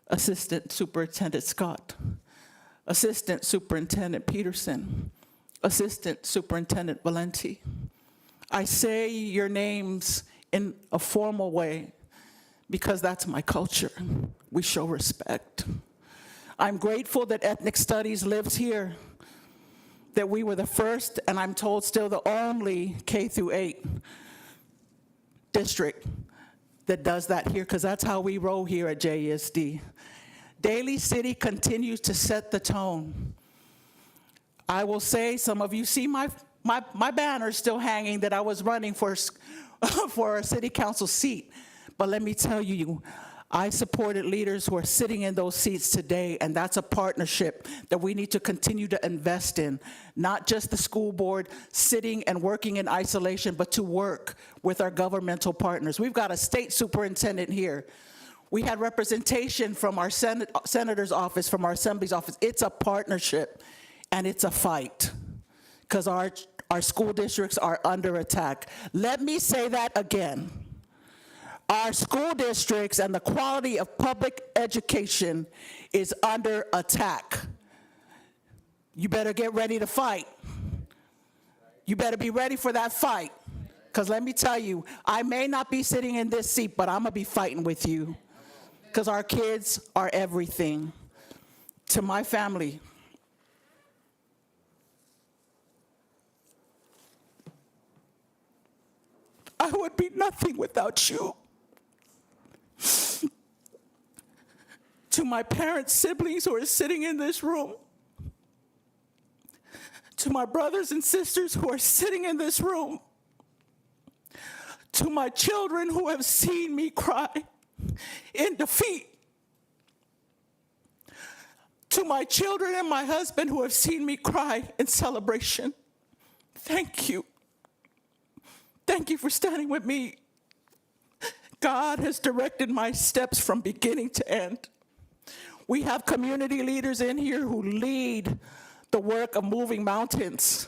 Assistant Superintendent Scott, Assistant Superintendent Peterson, Assistant Superintendent Valenti. I say your names in a formal way because that's my culture. We show respect. I'm grateful that ethnic studies lives here, that we were the first, and I'm told still the only K-8 district that does that here, because that's how we roll here at JESD. Daly City continues to set the tone. I will say, some of you see my banner still hanging that I was running for a city council seat. But let me tell you, I supported leaders who are sitting in those seats today, and that's a partnership that we need to continue to invest in. Not just the school board sitting and working in isolation, but to work with our governmental partners. We've got a state superintendent here. We had representation from our senator's office, from our assembly's office. It's a partnership, and it's a fight, because our school districts are under attack. Let me say that again. Our school districts and the quality of public education is under attack. You better get ready to fight. You better be ready for that fight. Because let me tell you, I may not be sitting in this seat, but I'm going to be fighting with you. Because our kids are everything. To my family, I would be nothing without you. To my parents, siblings who are sitting in this room, to my brothers and sisters who are sitting in this room, to my children who have seen me cry in defeat, to my children and my husband who have seen me cry in celebration, thank you. Thank you for standing with me. God has directed my steps from beginning to end. We have community leaders in here who lead the work of moving mountains.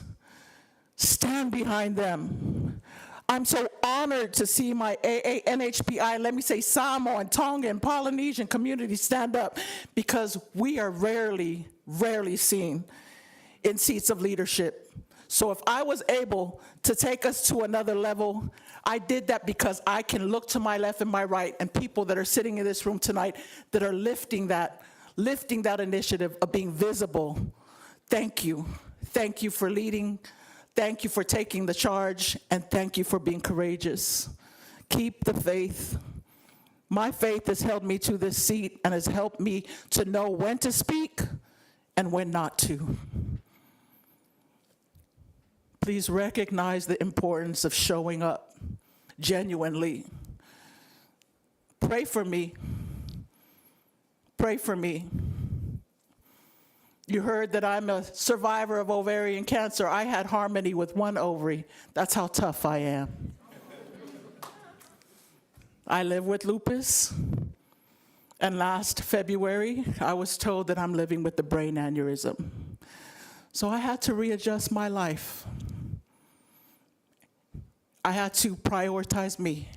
Stand behind them. I'm so honored to see my AA, NHPI, let me say Samoan, Tongan, Polynesian community stand up, because we are rarely seen in seats of leadership. So if I was able to take us to another level, I did that because I can look to my left and my right, and people that are sitting in this room tonight that are lifting that initiative of being visible. Thank you. Thank you for leading. Thank you for taking the charge, and thank you for being courageous. Keep the faith. My faith has held me to this seat and has helped me to know when to speak and when not to. Please recognize the importance of showing up genuinely. Pray for me. Pray for me. You heard that I'm a survivor of ovarian cancer. I had harmony with one ovary. That's how tough I am. I live with lupus. And last February, I was told that I'm living with a brain aneurysm. So I had to readjust my life. I had to prioritize me.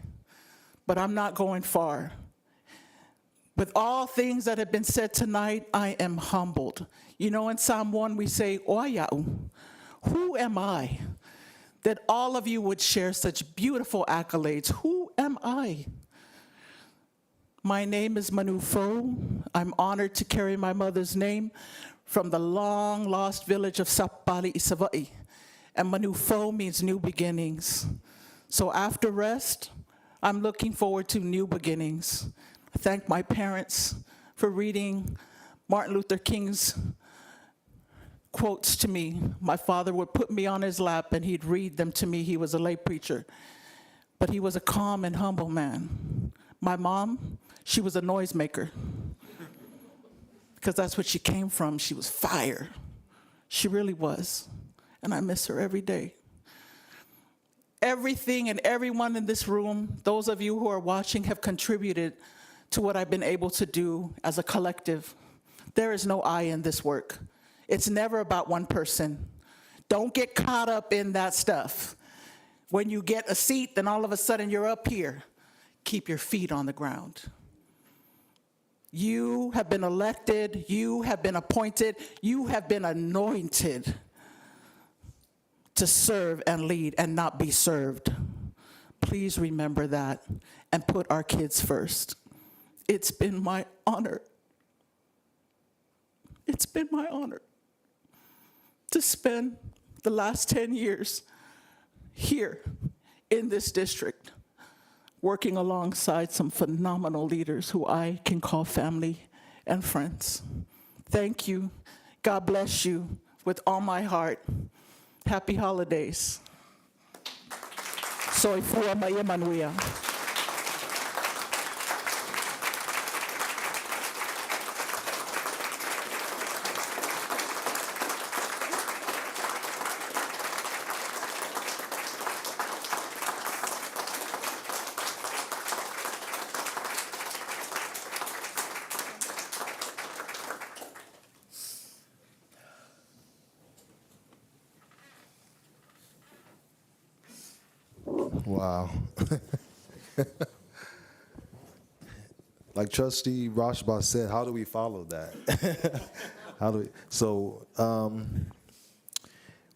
But I'm not going far. With all things that have been said tonight, I am humbled. You know, in Psalm 1, we say, Oya'u, who am I? That all of you would share such beautiful accolades. Who am I? My name is Manu Fo. I'm honored to carry my mother's name from the long-lost village of Sapali Isava'i. And Manu Fo means new beginnings. So after rest, I'm looking forward to new beginnings. I thank my parents for reading Martin Luther King's quotes to me. My father would put me on his lap and he'd read them to me. He was a lay preacher, but he was a calm and humble man. My mom, she was a noisemaker because that's what she came from. She was fire. She really was, and I miss her every day. Everything and everyone in this room, those of you who are watching, have contributed to what I've been able to do as a collective. There is no I in this work. It's never about one person. Don't get caught up in that stuff. When you get a seat, then all of a sudden you're up here. Keep your feet on the ground. You have been elected, you have been appointed, you have been anointed to serve and lead and not be served. Please remember that and put our kids first. It's been my honor. It's been my honor to spend the last 10 years here in this district, working alongside some phenomenal leaders who I can call family and friends. Thank you. God bless you with all my heart. Happy holidays. Soy Fua Maya Manuia. Wow. Like Trustee Rashba said, how do we follow that? How do we? So,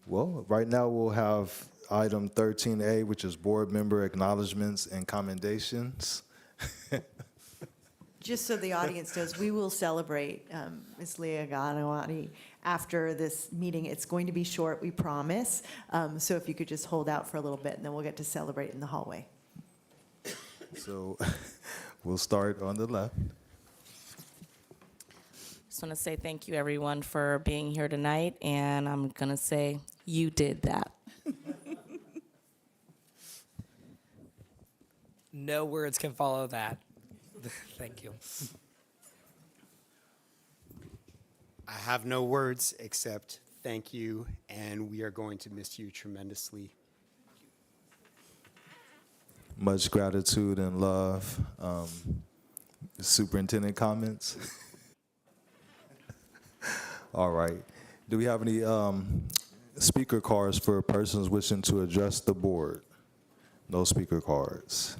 well, right now we'll have item 13A, which is board member acknowledgements and commendations. Just so the audience knows, we will celebrate Ms. Leah Ganawati after this meeting. It's going to be short, we promise. So if you could just hold out for a little bit, and then we'll get to celebrate in the hallway. So we'll start on the left. Just want to say thank you, everyone, for being here tonight, and I'm going to say you did that. No words can follow that. Thank you. I have no words except thank you, and we are going to miss you tremendously. Much gratitude and love. Superintendent comments? All right. Do we have any speaker cards for persons wishing to address the board? No speaker cards.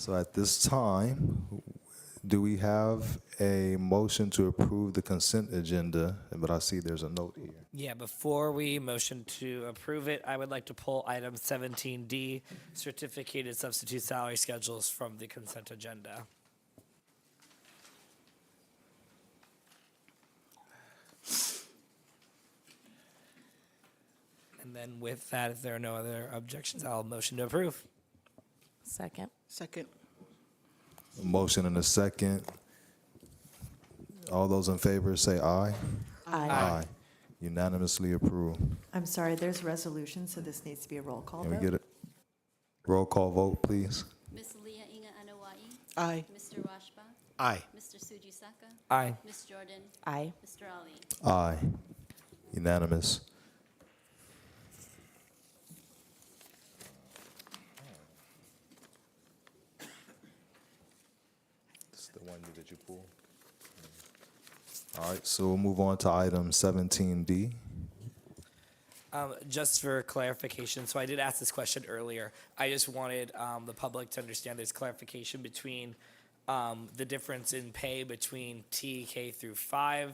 So at this time, do we have a motion to approve the consent agenda? But I see there's a note here. Yeah, before we motion to approve it, I would like to pull item 17D, certificated substitute salary schedules, from the consent agenda. And then with that, if there are no other objections, I'll motion to approve. Second. Second. A motion and a second. All those in favor say aye. Aye. Unanimously approved. I'm sorry, there's resolution, so this needs to be a roll call Can we vote. get a roll call vote, please? Miss Leah Inga Anawai. Aye. Mr. Rashba. Aye. Mr. Sujisaka. Aye. Ms. Jordan. Aye. Mr. Ali. Aye. Unanimous. This is the one that you pulled? All right, so we'll move on to item 17D. Just for clarification, so I did ask this question earlier. I just wanted the public to understand there's clarification between the difference in pay between TK through 5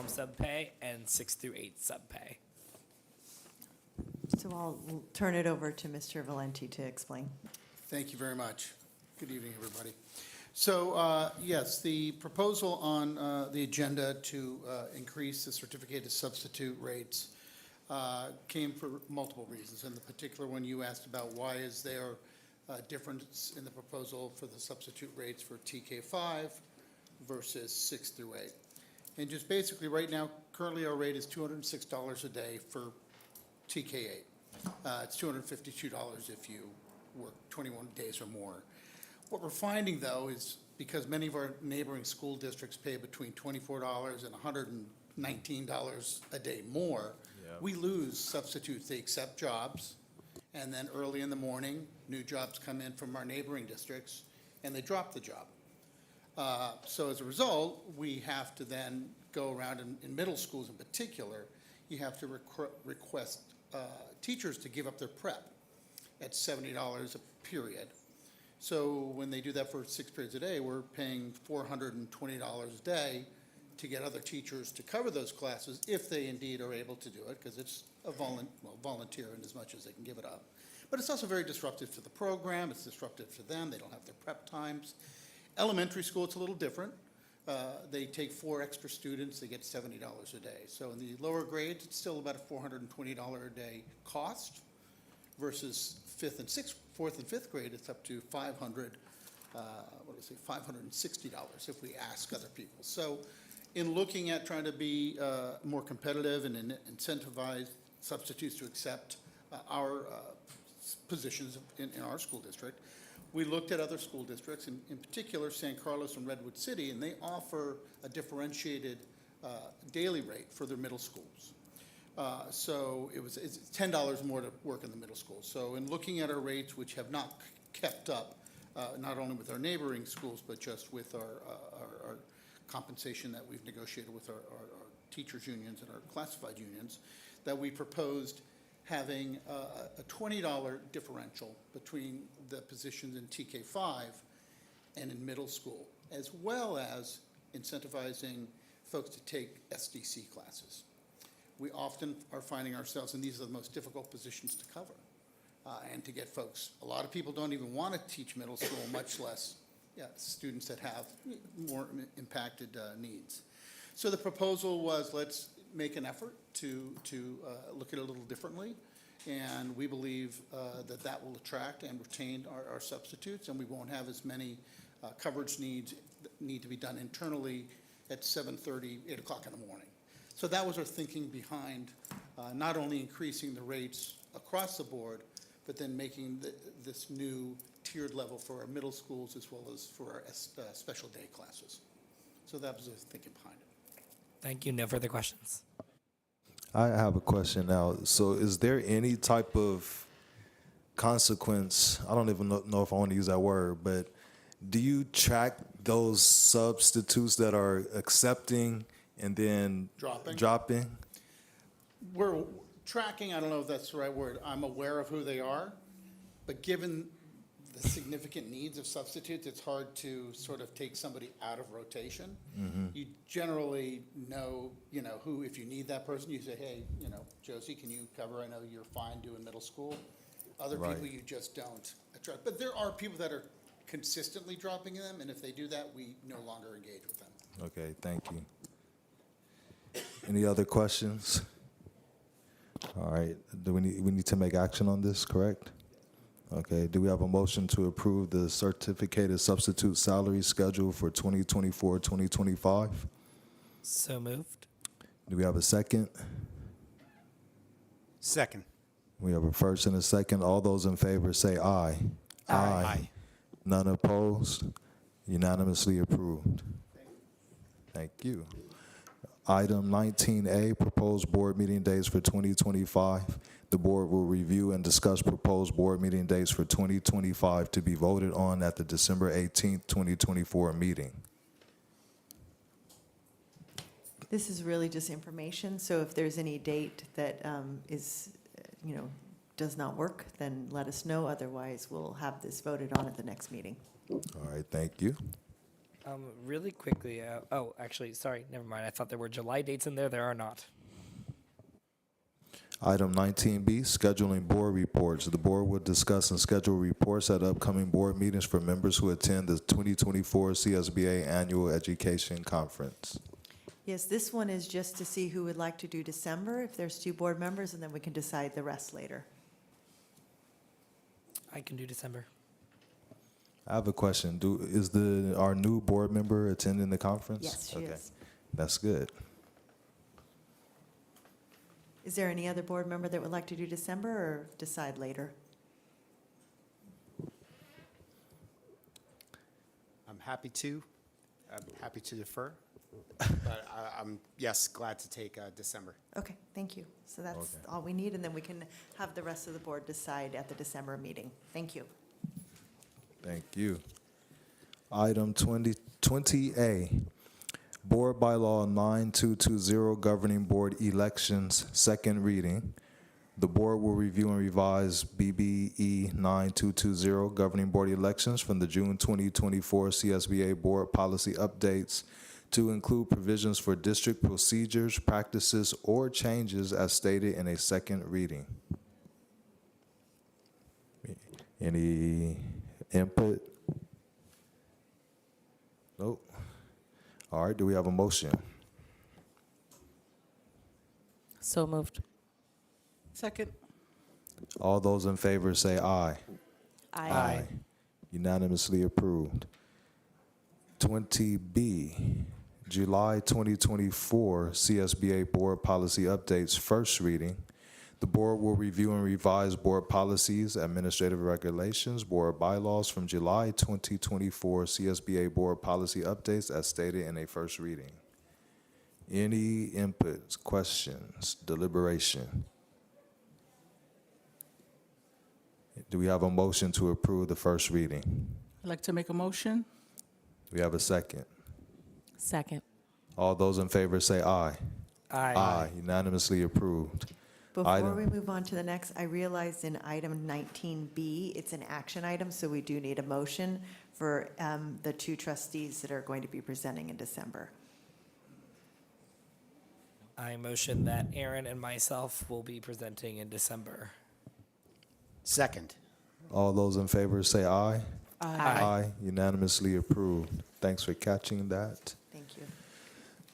sub pay and 6 through 8 sub pay. So I'll turn it over to Mr. Valenti to explain. Thank you very much. Good evening, everybody. So, yes, the proposal on the agenda to increase the certificated substitute rates came for multiple reasons. And the particular one you asked about, why is there a difference in the proposal for the substitute rates for TK5 versus 6 through 8? And just basically, right now, currently our rate is $206 a day for TK8. It's $252 if you work 21 days or more. What we're finding, though, is because many of our neighboring school districts pay between $24 and $119 a day more, we lose substitutes. They accept jobs, and then early in the morning, new jobs come in from our neighboring districts, and they drop the job. So as a result, we have to then go around in middle schools in particular, you have to request teachers to give up their prep at $70 a period. So when they do that for 6 periods a day, we're paying $420 a day to get other teachers to cover those classes if they indeed are able to do it, because it's a volunteer in as much as they can give it up. But it's also very disruptive to the program. It's disruptive to them. They don't have their prep times. Elementary school, it's a little different. They take 4 extra students, they get $70 a day. So in the lower grades, it's still about a $420 a day cost versus 4th and 5th grade, it's up to $560 if we ask other people. So in looking at trying to be more competitive and incentivize substitutes to accept our positions in our school district, we looked at other school districts, in particular San Carlos and Redwood City, and they offer a differentiated daily rate for their middle schools. So it's $10 more to work in the middle school. So in looking at our rates, which have not kept up, not only with our neighboring schools, but just with our compensation that we've negotiated with our teachers' unions and our classified unions, that we proposed having a $20 differential between the positions in TK5 and in middle school, as well as incentivizing folks to take SDC classes. We often are finding ourselves, and these are the most difficult positions to cover, and to get folks. A lot of people don't even want to teach middle school, much less students that have more impacted needs. So the proposal was, let's make an effort to look at it a little differently, and we believe that will attract and retain our substitutes, and we won't have as many coverage needs that need to be done internally at 7:30, 8 o'clock in the morning. So that was our thinking behind not only increasing the rates across the board, but then making this new tiered level for our middle schools as well as for our special day classes. So that was the thinking behind it. Thank you. No further questions. I have a question now. So is there any type of consequence, I don't even know if I want to use that word, but do you track those substitutes that are accepting and then dropping? We're tracking, I don't know if that's the right word. I'm aware of who they are, but given the significant needs of substitutes, it's hard to sort of take somebody out of rotation. Mm-hmm. You generally know, who, if you need that person, you say, hey, Josie, can you cover? I know you're fine doing middle school. Other people you just don't attract. But there are people that are consistently dropping them, and if they do that, we no longer engage with them. Okay, thank you. Any other questions? All right, do we need to make action on this, correct? Okay, do we have a motion to approve the certificated substitute salary schedule for 2024-2025? So moved. Do we have a second? Second. We have a first and a second. All those in favor say aye. Aye. None opposed? Unanimously approved. Thank you. Item 19A, proposed board meeting dates for 2025. The board will review and discuss proposed board meeting dates for 2025 to be voted on at the December 18th, 2024 meeting. This is really just information, so if there's any date that does not work, then let us know. Otherwise, we'll have this voted on at the next meeting. All right, thank you. Really quickly, oh, actually, sorry, never mind. I thought there were July dates in there. There are not. Item 19B, scheduling board reports. The board will discuss and schedule reports at upcoming board meetings for members who attend the 2024 CSBA Annual Education Conference. Yes, this one is just to see who would like to do December, if there's 2 board members, and then we can decide the rest later. I can do December. I have a question. Is our new board member attending the conference? Yes, she is. That's good. Is there any other board member that would like to do December or decide later? I'm happy to. I'm happy to defer. But I'm, yes, glad to take December. Okay, thank you. So that's all we need, and then we can have the rest of the board decide at the December meeting. Thank you. Thank you. Item 20A, Board Bylaw 9220, Governing Board Elections, second reading. The board will review and revise BBE 9220, Governing Board Elections from the June 2024 CSBA Board Policy Updates to include provisions for district procedures, practices, or changes as stated in a second reading. Any input? Nope. All right, do we have a motion? So moved. Second. All those in favor say aye. Aye. Unanimously approved. 20B, July 2024 CSBA Board Policy Updates, first reading. The board will review and revise board policies, administrative regulations, board bylaws from July 2024 CSBA Board Policy Updates as stated in a first reading. Any inputs, questions, deliberation? Do we have a motion to approve the first reading? I'd like to make a motion. Do we have a second? Second. All those in favor say aye. Aye. Unanimously approved. Before we move on to the next, I realized in item 19B, it's an action item, so we do need a motion for the 2 trustees that are going to be presenting in December. I motion that Aaron and myself will be presenting in December. Second. All those in favor say aye. Aye. Unanimously approved. Thanks for catching that. Thank you.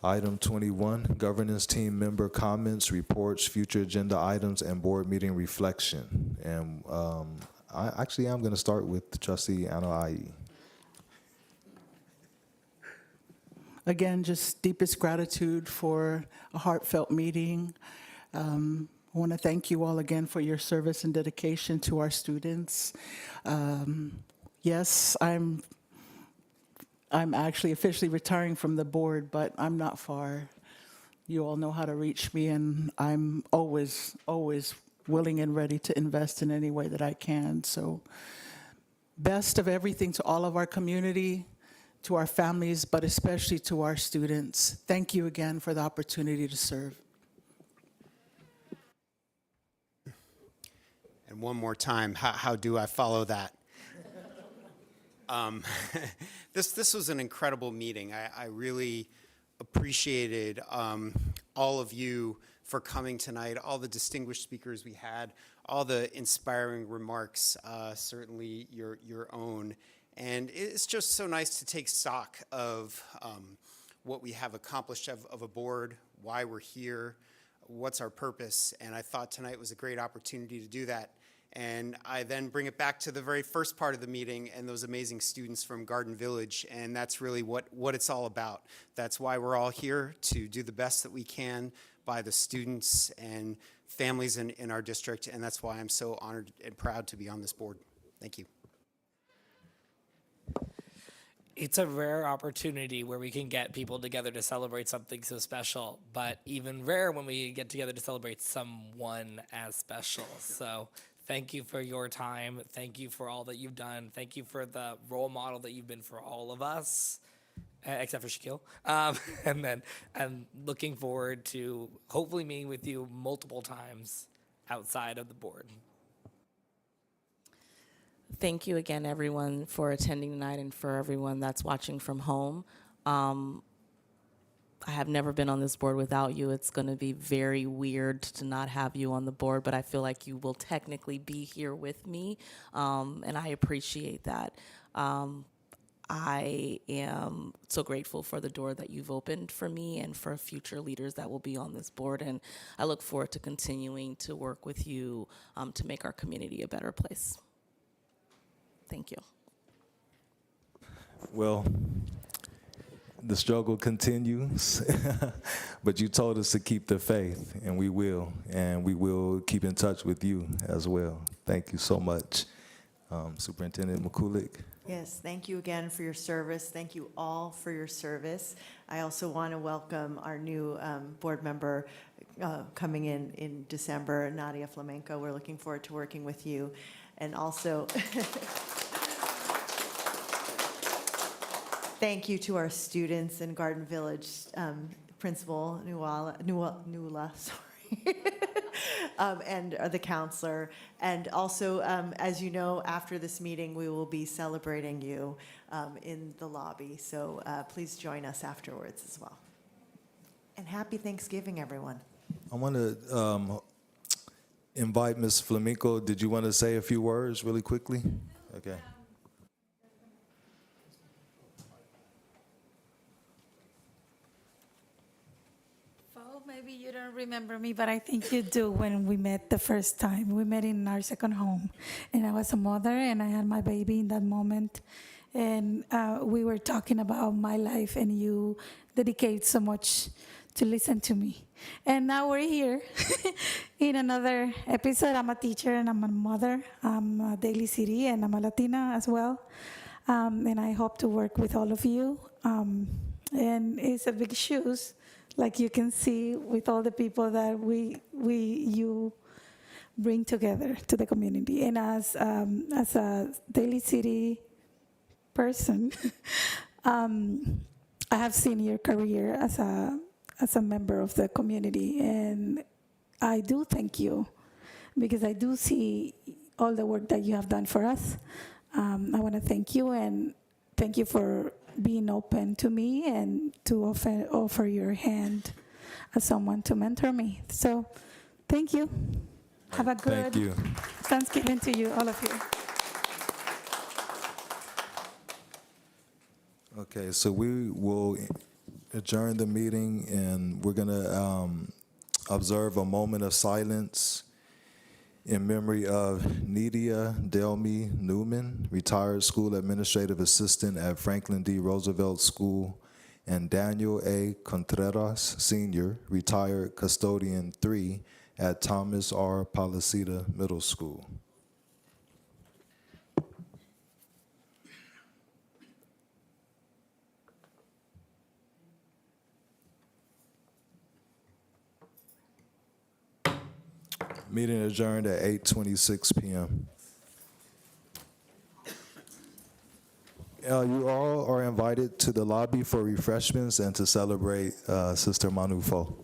Item 21, governance team member comments, reports, future agenda items, and board meeting reflection. And I'm going to start with Trustee Anoa'i. Again, just deepest gratitude for a heartfelt meeting. I want to thank you all again for your service and dedication to our students. Yes, I'm actually officially retiring from the board, but I'm not far. You all know how to reach me, and I'm always willing and ready to invest in any way that I can. So best of everything to all of our community, to our families, but especially to our students. Thank you again for the opportunity to serve. And one more time, how do I follow that? This was an incredible meeting. I really appreciated all of you for coming tonight, all the distinguished speakers we had, all the inspiring remarks, certainly your own. And it's just so nice to take stock of what we have accomplished of a board, why we're here, what's our purpose. And I thought tonight was a great opportunity to do that. And I then bring it back to the very first part of the meeting and those amazing students from Garden Village. And that's really what it's all about. That's why we're all here, to do the best that we can by the students and families in our district. And that's why I'm so honored and proud to be on this board. Thank you. it's a rare opportunity where we can get people together to celebrate something so special, but even rare when we get together to celebrate someone as special. So thank you for your time. Thank you for all that you've done. Thank you for the role model that you've been for all of us, except for Shaquille. And then I'm looking forward to hopefully meeting with you multiple times outside of the board. Thank you again, everyone, for attending tonight and for everyone that's watching from home. I have never been on this board without you. It's going to be very weird to not have you on the board, but I feel like you will technically be here with me, and I appreciate that. I am so grateful for the door that you've opened for me and for future leaders that will be on this board, and I look forward to continuing to work with you to make our community a better place. Thank you. Well, the struggle continues, but you told us to keep the faith, and we will keep in touch with you as well. Thank you so much, Superintendent Mikulik. Yes, thank you again for your service. Thank you all for your service. I also want to welcome our new board member coming in December, Nadia Flamenco. We're looking forward to working with you. And also, thank you to our students in Garden Village, Principal Nuala, sorry. And the counselor. And also, as you know, after this meeting, we will be celebrating you in the lobby. So please join us afterwards as well. And happy Thanksgiving, everyone. I want to invite Ms. Flamenco. Did you want to say a few words really quickly? Okay. Maybe you don't remember me, but I think you do. When we met the first time, we met in our second home, and I was a mother, and I had my baby in that moment, and we were talking about my life, and you dedicate so much to listen to me. And now we're here in another episode. I'm a teacher, and I'm a mother. I'm a Daly City, and I'm a Latina as well, and I hope to work with all of you. And it's a big shoes. Like you can see with all the people that you bring together to the community. And as a Daly City person, I have seen your career as a member of the community, and I do thank you because I do see all the work that you have done for us. I want to thank you, and thank you for being open to me and to offer your hand as someone to mentor me. So thank you. Have a good Thanksgiving to you, all of you. Okay, so we will adjourn the meeting, and we're going to observe a moment of silence in memory of Nidia Delmy Newman, retired school administrative assistant at Franklin D. Roosevelt School, and Daniel A. Contreras, Sr., retired custodian 3 at Thomas R. Policita Middle School. Meeting adjourned at 8:26 p.m. You all are invited to the lobby for refreshments and to celebrate Sister Manufo.